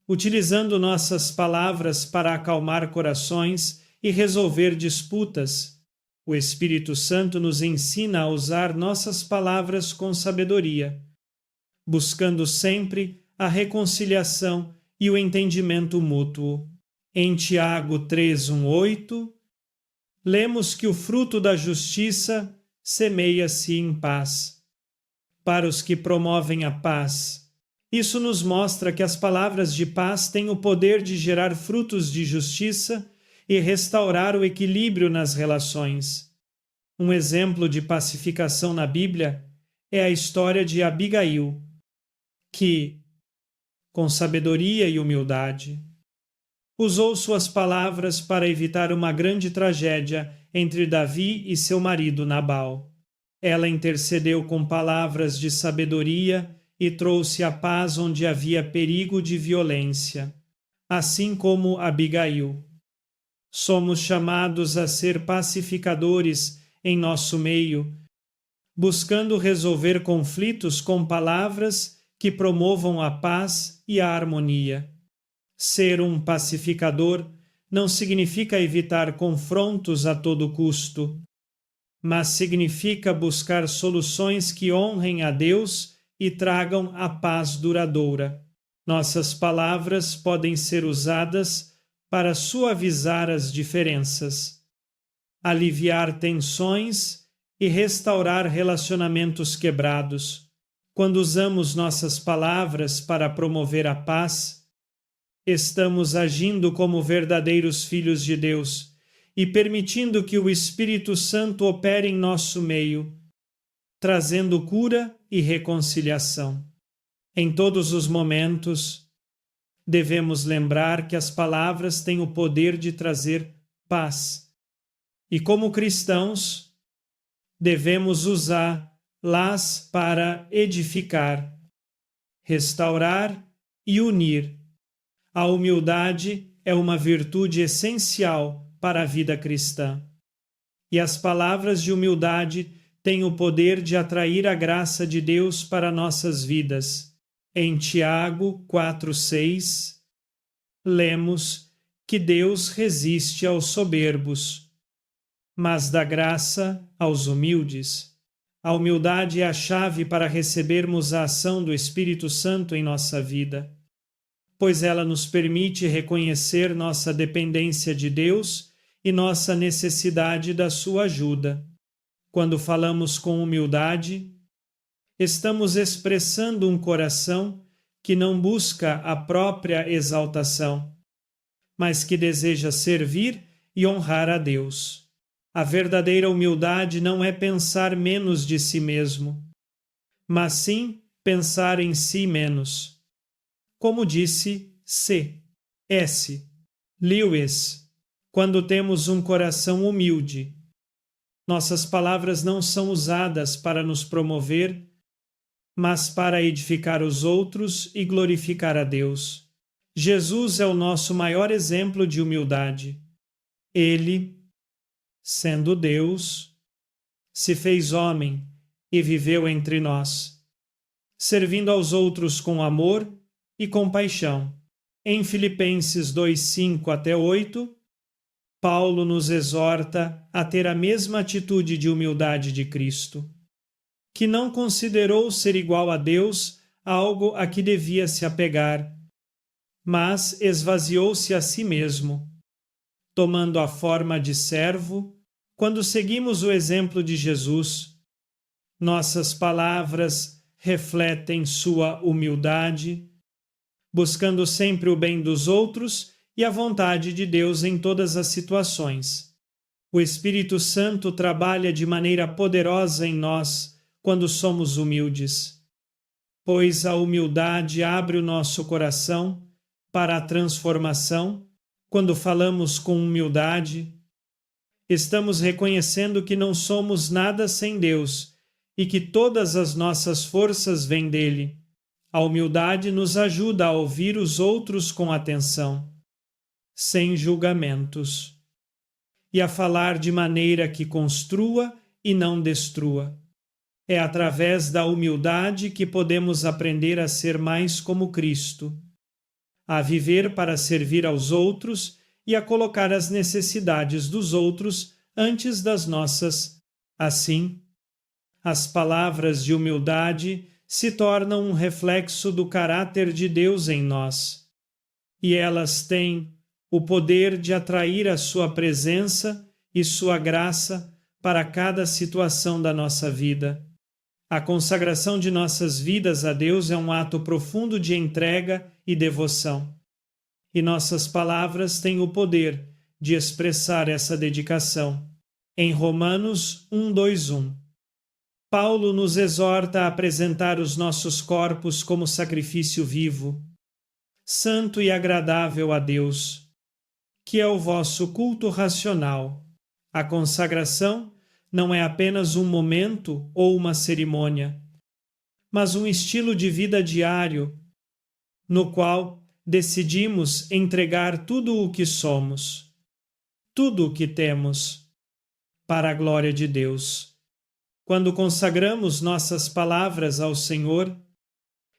utilizando nossas palavras para acalmar corações e resolver disputas. O Espírito Santo nos ensina a usar nossas palavras com sabedoria, buscando sempre a reconciliação e o entendimento mútuo. Em Tiago 3:1-8, lemos que o fruto da justiça semeia-se em paz, para os que promovem a paz. Isso nos mostra que as palavras de paz têm o poder de gerar frutos de justiça e restaurar o equilíbrio nas relações. Um exemplo de pacificação na Bíblia é a história de Abigail, que, com sabedoria e humildade, usou suas palavras para evitar uma grande tragédia entre Davi e seu marido Nabal. Ela intercedeu com palavras de sabedoria e trouxe a paz onde havia perigo de violência, assim como Abigail. Somos chamados a ser pacificadores em nosso meio, buscando resolver conflitos com palavras que promovam a paz e a harmonia. Ser um pacificador não significa evitar confrontos a todo custo, mas significa buscar soluções que honrem a Deus e tragam a paz duradoura. Nossas palavras podem ser usadas para suavizar as diferenças, aliviar tensões e restaurar relacionamentos quebrados. Quando usamos nossas palavras para promover a paz, estamos agindo como verdadeiros filhos de Deus e permitindo que o Espírito Santo opere em nosso meio, trazendo cura e reconciliação. Em todos os momentos, devemos lembrar que as palavras têm o poder de trazer paz. E como cristãos, devemos usá-las para edificar, restaurar e unir. A humildade é uma virtude essencial para a vida cristã. E as palavras de humildade têm o poder de atrair a graça de Deus para nossas vidas. Em Tiago 4,6, lemos que Deus resiste aos soberbos, mas dá graça aos humildes. A humildade é a chave para recebermos a ação do Espírito Santo em nossa vida, pois ela nos permite reconhecer nossa dependência de Deus e nossa necessidade da sua ajuda. Quando falamos com humildade, estamos expressando um coração que não busca a própria exaltação, mas que deseja servir e honrar a Deus. A verdadeira humildade não é pensar menos de si mesmo, mas sim pensar em si menos. Como disse C.S. Lewis, quando temos um coração humilde, nossas palavras não são usadas para nos promover, mas para edificar os outros e glorificar a Deus. Jesus é o nosso maior exemplo de humildade. Ele, sendo Deus, se fez homem e viveu entre nós, servindo aos outros com amor e compaixão. Em Filipenses 2:5-8, Paulo nos exorta a ter a mesma atitude de humildade de Cristo, que não considerou ser igual a Deus algo a que devia se apegar, mas esvaziou-se a si mesmo, tomando a forma de servo. Quando seguimos o exemplo de Jesus, nossas palavras refletem sua humildade, buscando sempre o bem dos outros e a vontade de Deus em todas as situações. O Espírito Santo trabalha de maneira poderosa em nós quando somos humildes, pois a humildade abre o nosso coração para a transformação. Quando falamos com humildade, estamos reconhecendo que não somos nada sem Deus e que todas as nossas forças vêm dele. A humildade nos ajuda a ouvir os outros com atenção, sem julgamentos, e a falar de maneira que construa e não destrua. É através da humildade que podemos aprender a ser mais como Cristo, a viver para servir aos outros e a colocar as necessidades dos outros antes das nossas. Assim, as palavras de humildade se tornam um reflexo do caráter de Deus em nós, e elas têm o poder de atrair a sua presença e sua graça para cada situação da nossa vida. A consagração de nossas vidas a Deus é um ato profundo de entrega e devoção, e nossas palavras têm o poder de expressar essa dedicação. Em Romanos 1:2-1, Paulo nos exorta a apresentar os nossos corpos como sacrifício vivo, santo e agradável a Deus, que é o vosso culto racional. A consagração não é apenas um momento ou uma cerimônia, mas um estilo de vida diário, no qual decidimos entregar tudo o que somos, tudo o que temos, para a glória de Deus. Quando consagramos nossas palavras ao Senhor,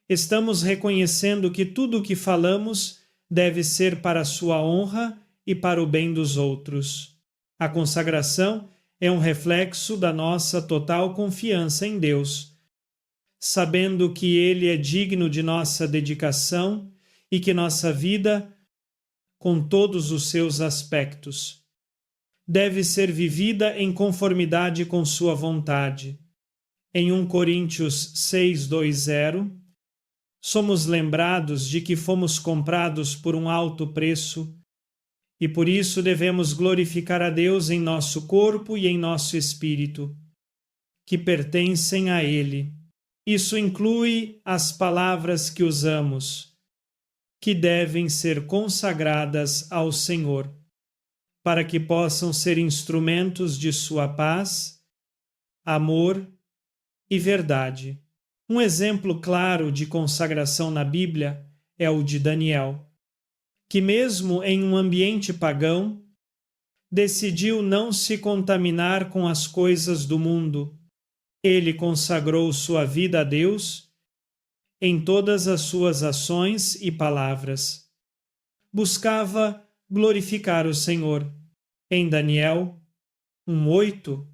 estamos reconhecendo que tudo o que falamos deve ser para a sua honra e para o bem dos outros. A consagração é um reflexo da nossa total confiança em Deus, sabendo que Ele é digno de nossa dedicação e que nossa vida, com todos os seus aspectos, deve ser vivida em conformidade com sua vontade. Em 1 Coríntios 6:20, somos lembrados de que fomos comprados por um alto preço e por isso devemos glorificar a Deus em nosso corpo e em nosso espírito, que pertencem a Ele. Isso inclui as palavras que usamos, que devem ser consagradas ao Senhor, para que possam ser instrumentos de sua paz, amor e verdade. Um exemplo claro de consagração na Bíblia é o de Daniel, que mesmo em um ambiente pagão, decidiu não se contaminar com as coisas do mundo. Ele consagrou sua vida a Deus em todas as suas ações e palavras. Buscava glorificar o Senhor. Em Daniel 1:8,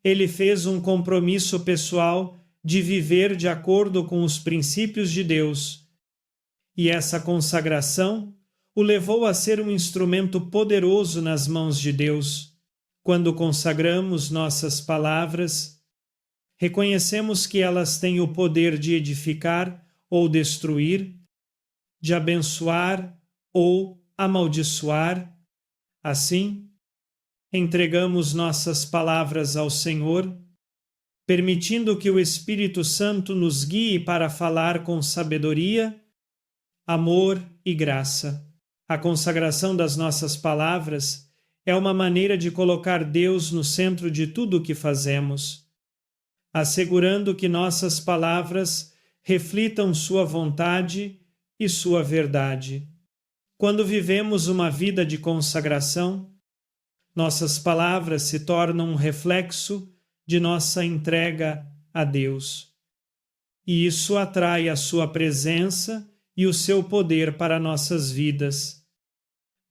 ele fez um compromisso pessoal de viver de acordo com os princípios de Deus, e essa consagração o levou a ser um instrumento poderoso nas mãos de Deus. Quando consagramos nossas palavras, reconhecemos que elas têm o poder de edificar ou destruir, de abençoar ou amaldiçoar. Assim, entregamos nossas palavras ao Senhor, permitindo que o Espírito Santo nos guie para falar com sabedoria, amor e graça. A consagração das nossas palavras é uma maneira de colocar Deus no centro de tudo o que fazemos, assegurando que nossas palavras reflitam sua vontade e sua verdade. Quando vivemos uma vida de consagração, nossas palavras se tornam um reflexo de nossa entrega a Deus. E isso atrai a sua presença e o seu poder para nossas vidas,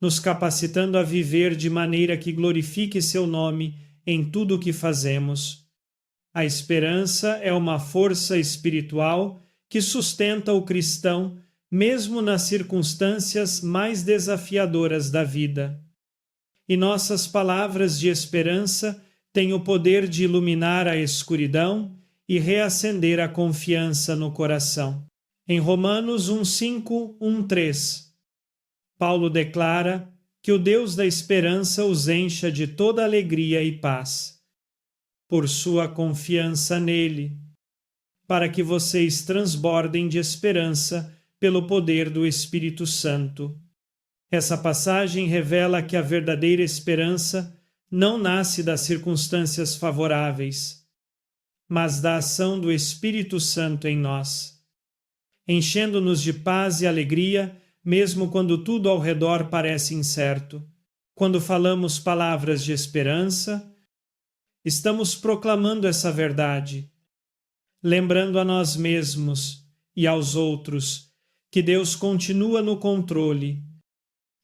nos capacitando a viver de maneira que glorifique seu nome em tudo o que fazemos. A esperança é uma força espiritual que sustenta o cristão mesmo nas circunstâncias mais desafiadoras da vida. E nossas palavras de esperança têm o poder de iluminar a escuridão e reacender a confiança no coração. Em Romanos 1:5, 1:3, Paulo declara que o Deus da esperança os encha de toda alegria e paz, por sua confiança nele, para que vocês transbordem de esperança pelo poder do Espírito Santo. Essa passagem revela que a verdadeira esperança não nasce das circunstâncias favoráveis, mas da ação do Espírito Santo em nós, enchendo-nos de paz e alegria, mesmo quando tudo ao redor parece incerto. Quando falamos palavras de esperança, estamos proclamando essa verdade, lembrando a nós mesmos e aos outros que Deus continua no controle,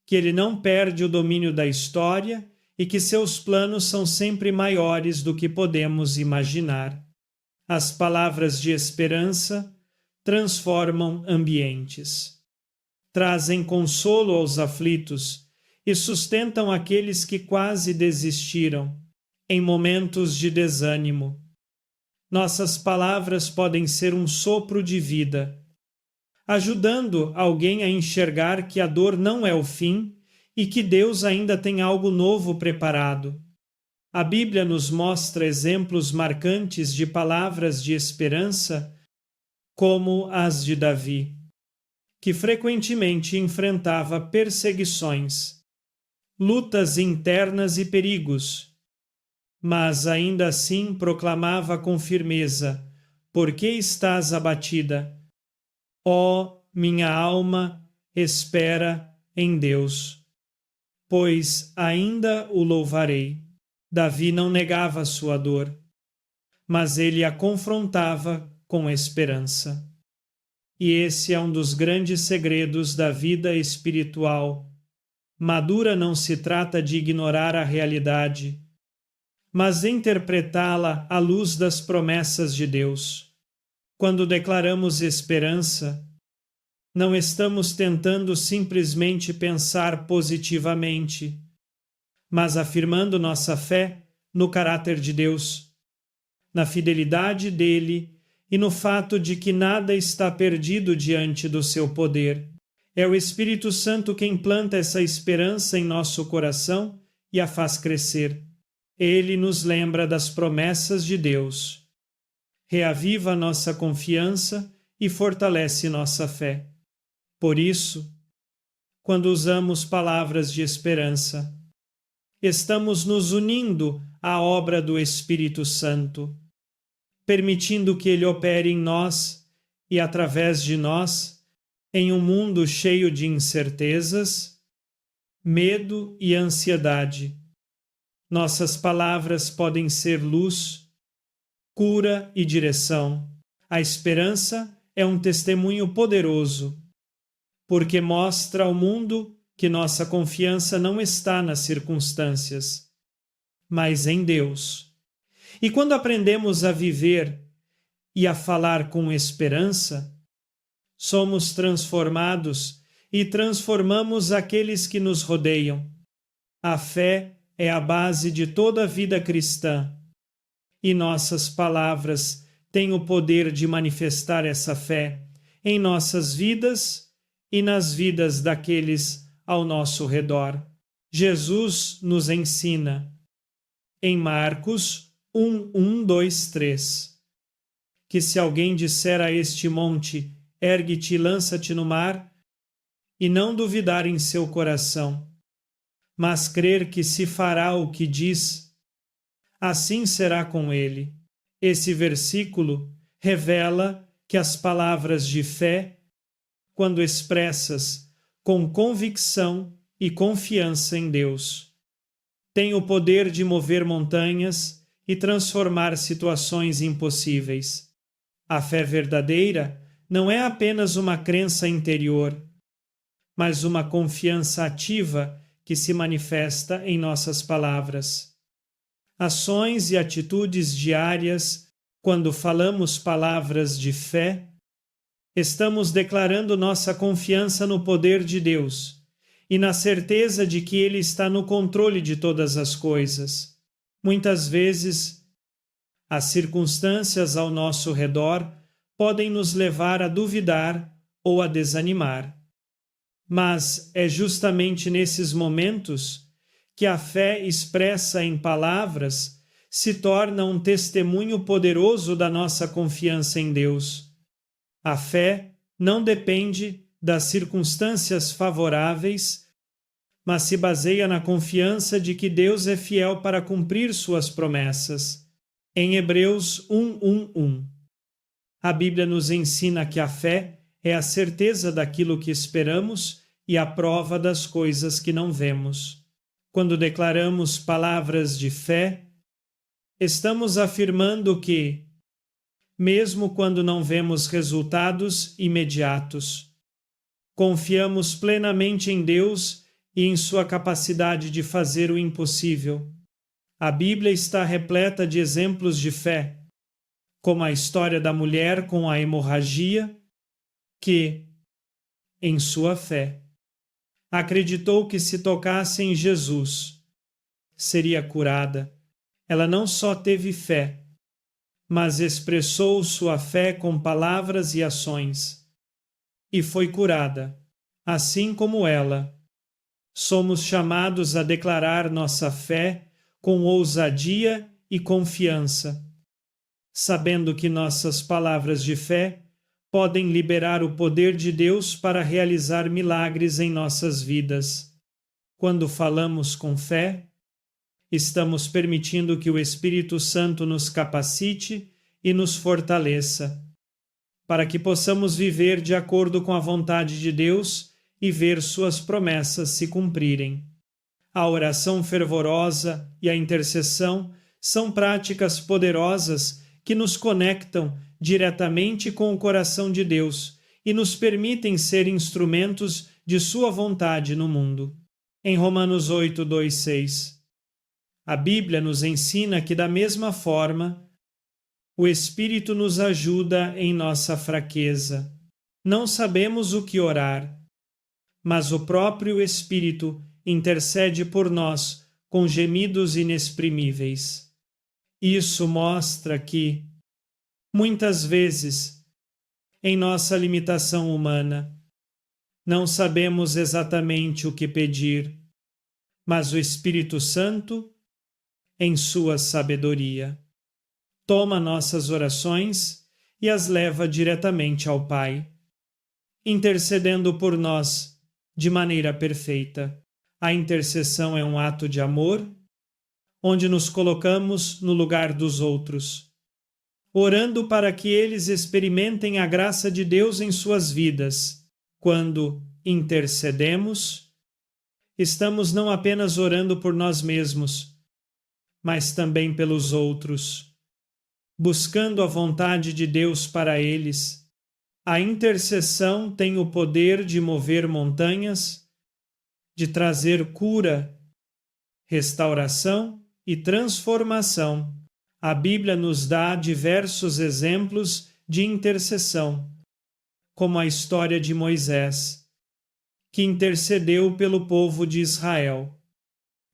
que Ele não perde o domínio da história e que seus planos são sempre maiores do que podemos imaginar. As palavras de esperança transformam ambientes, trazem consolo aos aflitos e sustentam aqueles que quase desistiram em momentos de desânimo. Nossas palavras podem ser um sopro de vida, ajudando alguém a enxergar que a dor não é o fim e que Deus ainda tem algo novo preparado. A Bíblia nos mostra exemplos marcantes de palavras de esperança, como as de Davi, que frequentemente enfrentava perseguições, lutas internas e perigos, mas ainda assim proclamava com firmeza: "Por que estás abatida? Ó, minha alma, espera em Deus, pois ainda o louvarei." Davi não negava sua dor, mas ele a confrontava com esperança. E esse é um dos grandes segredos da vida espiritual. Madura não se trata de ignorar a realidade, mas de interpretá-la à luz das promessas de Deus. Quando declaramos esperança, Não estamos tentando simplesmente pensar positivamente, mas afirmando nossa fé no caráter de Deus, na fidelidade dele e no fato de que nada está perdido diante do seu poder. É o Espírito Santo quem planta essa esperança em nosso coração e a faz crescer. Ele nos lembra das promessas de Deus, reaviva nossa confiança e fortalece nossa fé. Por isso, quando usamos palavras de esperança, estamos nos unindo à obra do Espírito Santo, permitindo que ele opere em nós e através de nós em um mundo cheio de incertezas, medo e ansiedade. Nossas palavras podem ser luz, cura e direção. A esperança é um testemunho poderoso, porque mostra ao mundo que nossa confiança não está nas circunstâncias, mas em Deus. E quando aprendemos a viver e a falar com esperança, somos transformados e transformamos aqueles que nos rodeiam. A fé é a base de toda a vida cristã, e nossas palavras têm o poder de manifestar essa fé em nossas vidas e nas vidas daqueles ao nosso redor. Jesus nos ensina, em Marcos 1:1-2-3, que se alguém disser a este monte, ergue-te e lança-te no mar, e não duvidar em seu coração, mas crer que se fará o que diz, assim será com ele. Esse versículo revela que as palavras de fé, quando expressas com convicção e confiança em Deus, têm o poder de mover montanhas e transformar situações impossíveis. A fé verdadeira não é apenas uma crença interior, mas uma confiança ativa que se manifesta em nossas palavras. Ações e atitudes diárias, quando falamos palavras de fé, estamos declarando nossa confiança no poder de Deus e na certeza de que Ele está no controle de todas as coisas. Muitas vezes, as circunstâncias ao nosso redor podem nos levar a duvidar ou a desanimar. Mas é justamente nesses momentos que a fé expressa em palavras se torna um testemunho poderoso da nossa confiança em Deus. A fé não depende das circunstâncias favoráveis, mas se baseia na confiança de que Deus é fiel para cumprir suas promessas. Em Hebreus 1:1, a Bíblia nos ensina que a fé é a certeza daquilo que esperamos e a prova das coisas que não vemos. Quando declaramos palavras de fé, estamos afirmando que, mesmo quando não vemos resultados imediatos, confiamos plenamente em Deus e em sua capacidade de fazer o impossível. A Bíblia está repleta de exemplos de fé, como a história da mulher com a hemorragia, que, em sua fé, acreditou que se tocasse em Jesus, seria curada. Ela não só teve fé, mas expressou sua fé com palavras e ações, e foi curada. Assim como ela, somos chamados a declarar nossa fé com ousadia e confiança, sabendo que nossas palavras de fé podem liberar o poder de Deus para realizar milagres em nossas vidas. Quando falamos com fé, estamos permitindo que o Espírito Santo nos capacite e nos fortaleça, para que possamos viver de acordo com a vontade de Deus e ver suas promessas se cumprirem. A oração fervorosa e a intercessão são práticas poderosas que nos conectam diretamente com o coração de Deus e nos permitem ser instrumentos de sua vontade no mundo. Em Romanos 8:2-6, a Bíblia nos ensina que, da mesma forma, o Espírito nos ajuda em nossa fraqueza. Não sabemos o que orar, mas o próprio Espírito intercede por nós com gemidos inexprimíveis. Isso mostra que, muitas vezes, em nossa limitação humana, não sabemos exatamente o que pedir, mas o Espírito Santo, em sua sabedoria, toma nossas orações e as leva diretamente ao Pai, intercedendo por nós de maneira perfeita. A intercessão é um ato de amor, onde nos colocamos no lugar dos outros, orando para que eles experimentem a graça de Deus em suas vidas. Quando intercedemos, estamos não apenas orando por nós mesmos, mas também pelos outros, buscando a vontade de Deus para eles. A intercessão tem o poder de mover montanhas, de trazer cura, restauração e transformação. A Bíblia nos dá diversos exemplos de intercessão, como a história de Moisés, que intercedeu pelo povo de Israel,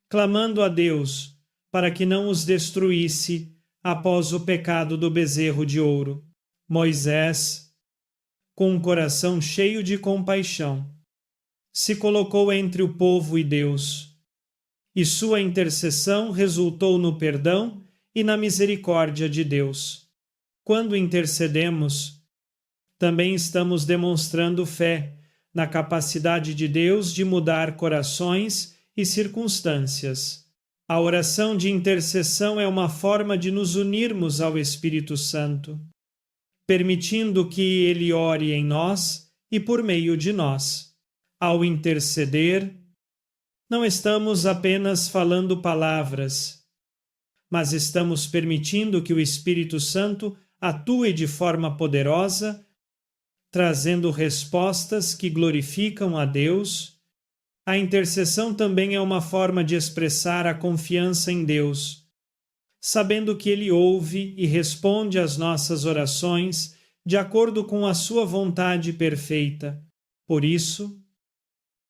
clamando a Deus para que não os destruísse após o pecado do bezerro de ouro. Moisés, com um coração cheio de compaixão, se colocou entre o povo e Deus, e sua intercessão resultou no perdão e na misericórdia de Deus. Quando intercedemos, também estamos demonstrando fé na capacidade de Deus de mudar corações e circunstâncias. A oração de intercessão é uma forma de nos unirmos ao Espírito Santo, permitindo que Ele ore em nós e por meio de nós. Ao interceder, não estamos apenas falando palavras, mas estamos permitindo que o Espírito Santo atue de forma poderosa, trazendo respostas que glorificam a Deus. A intercessão também é uma forma de expressar a confiança em Deus, sabendo que Ele ouve e responde às nossas orações de acordo com a sua vontade perfeita. Por isso,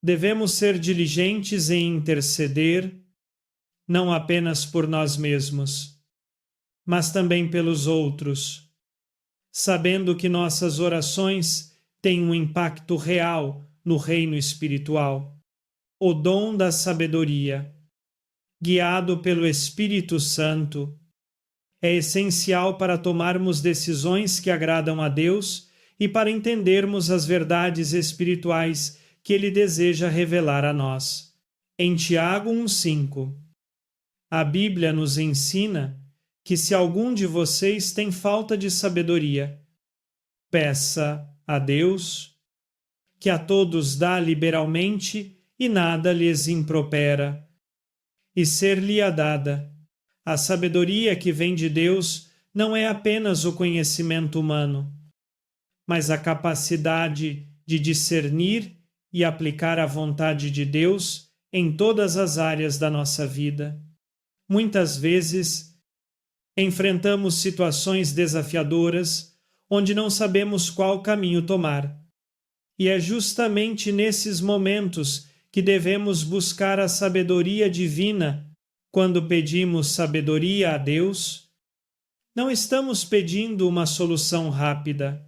devemos ser diligentes em interceder, não apenas por nós mesmos, mas também pelos outros, sabendo que nossas orações têm um impacto real no reino espiritual. O dom da sabedoria, guiado pelo Espírito Santo, é essencial para tomarmos decisões que agradam a Deus e para entendermos as verdades espirituais que Ele deseja revelar a nós. Em Tiago 1,5, a Bíblia nos ensina que se algum de vocês tem falta de sabedoria, peça a Deus, que a todos dá liberalmente e nada lhes impropera, e ser-lhe-á dada. A sabedoria que vem de Deus não é apenas o conhecimento humano, mas a capacidade de discernir e aplicar a vontade de Deus em todas as áreas da nossa vida. Muitas vezes, enfrentamos situações desafiadoras onde não sabemos qual caminho tomar. E é justamente nesses momentos que devemos buscar a sabedoria divina. Quando pedimos sabedoria a Deus, não estamos pedindo uma solução rápida,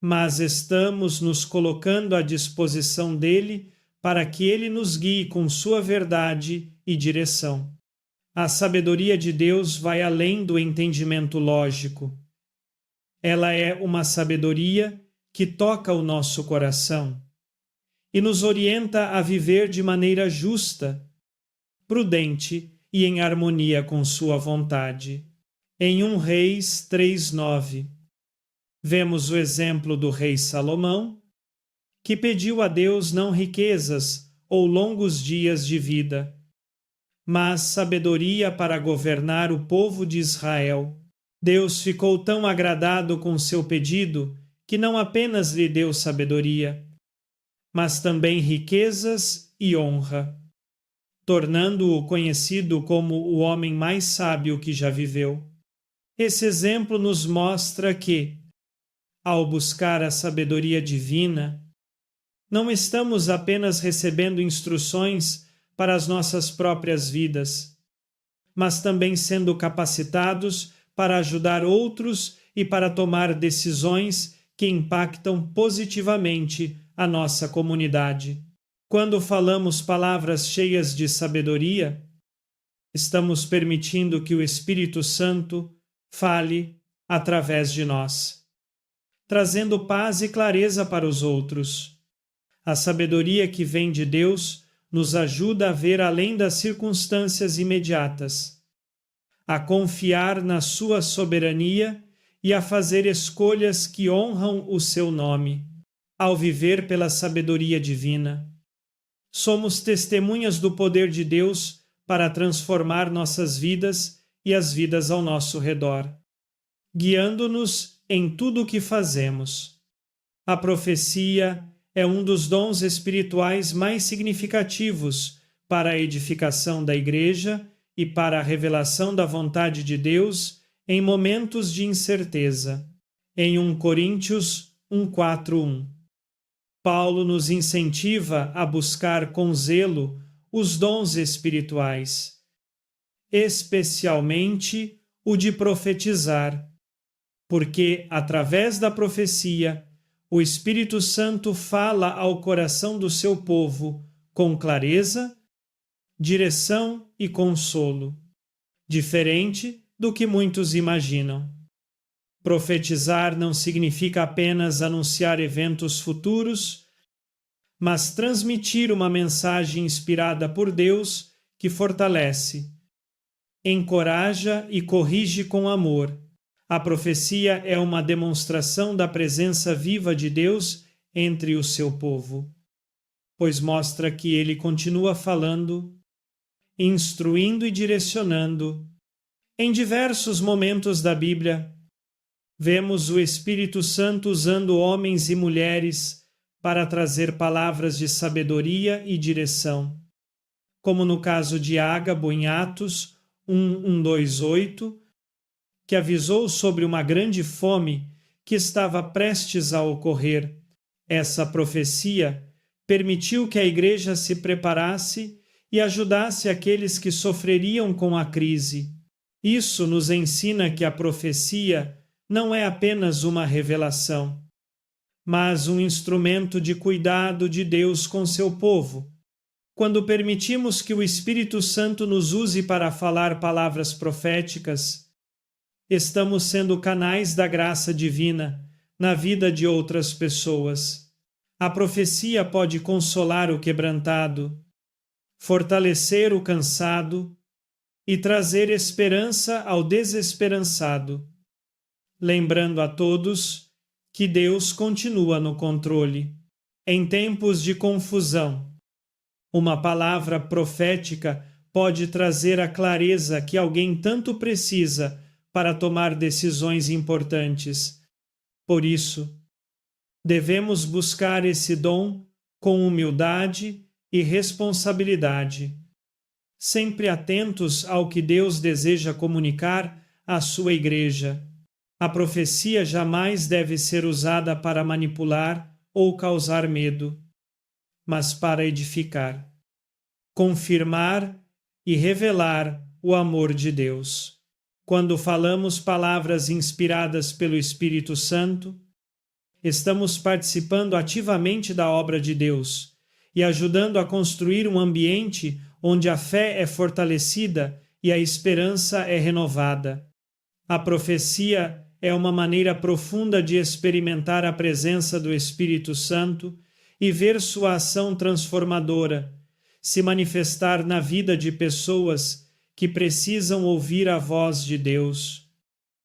mas estamos nos colocando à disposição dele para que ele nos guie com sua verdade e direção. A sabedoria de Deus vai além do entendimento lógico. Ela é uma sabedoria que toca o nosso coração e nos orienta a viver de maneira justa, prudente e em harmonia com sua vontade. Em 1 Reis 3:9, vemos o exemplo do rei Salomão, que pediu a Deus não riquezas ou longos dias de vida, mas sabedoria para governar o povo de Israel. Deus ficou tão agradado com seu pedido que não apenas lhe deu sabedoria, mas também riquezas e honra, tornando-o conhecido como o homem mais sábio que já viveu. Esse exemplo nos mostra que, Ao buscar a sabedoria divina, não estamos apenas recebendo instruções para as nossas próprias vidas, mas também sendo capacitados para ajudar outros e para tomar decisões que impactam positivamente a nossa comunidade. Quando falamos palavras cheias de sabedoria, estamos permitindo que o Espírito Santo fale através de nós, trazendo paz e clareza para os outros. A sabedoria que vem de Deus nos ajuda a ver além das circunstâncias imediatas, a confiar na sua soberania e a fazer escolhas que honram o seu nome. Ao viver pela sabedoria divina, somos testemunhas do poder de Deus para transformar nossas vidas e as vidas ao nosso redor, guiando-nos em tudo o que fazemos. A profecia é um dos dons espirituais mais significativos para a edificação da Igreja e para a revelação da vontade de Deus em momentos de incerteza. Em 1 Coríntios 1:4-1. Paulo nos incentiva a buscar com zelo os dons espirituais, especialmente o de profetizar, porque, através da profecia, o Espírito Santo fala ao coração do seu povo com clareza, direção e consolo, diferente do que muitos imaginam. Profetizar não significa apenas anunciar eventos futuros, mas transmitir uma mensagem inspirada por Deus que fortalece, encoraja e corrige com amor. A profecia é uma demonstração da presença viva de Deus entre o seu povo, pois mostra que ele continua falando, instruindo e direcionando. Em diversos momentos da Bíblia, vemos o Espírito Santo usando homens e mulheres para trazer palavras de sabedoria e direção, como no caso de Ágabo em Atos 1:1-2-8, que avisou sobre uma grande fome que estava prestes a ocorrer. Essa profecia permitiu que a Igreja se preparasse e ajudasse aqueles que sofreriam com a crise. Isso nos ensina que a profecia não é apenas uma revelação, mas um instrumento de cuidado de Deus com seu povo. Quando permitimos que o Espírito Santo nos use para falar palavras proféticas, estamos sendo canais da graça divina na vida de outras pessoas. A profecia pode consolar o quebrantado, fortalecer o cansado e trazer esperança ao desesperançado, lembrando a todos que Deus continua no controle. Em tempos de confusão, uma palavra profética pode trazer a clareza que alguém tanto precisa para tomar decisões importantes. Por isso, devemos buscar esse dom com humildade e responsabilidade, sempre atentos ao que Deus deseja comunicar à sua Igreja. A profecia jamais deve ser usada para manipular ou causar medo, mas para edificar, confirmar e revelar o amor de Deus. Quando falamos palavras inspiradas pelo Espírito Santo, estamos participando ativamente da obra de Deus e ajudando a construir um ambiente onde a fé é fortalecida e a esperança é renovada. A profecia é uma maneira profunda de experimentar a presença do Espírito Santo e ver sua ação transformadora se manifestar na vida de pessoas que precisam ouvir a voz de Deus.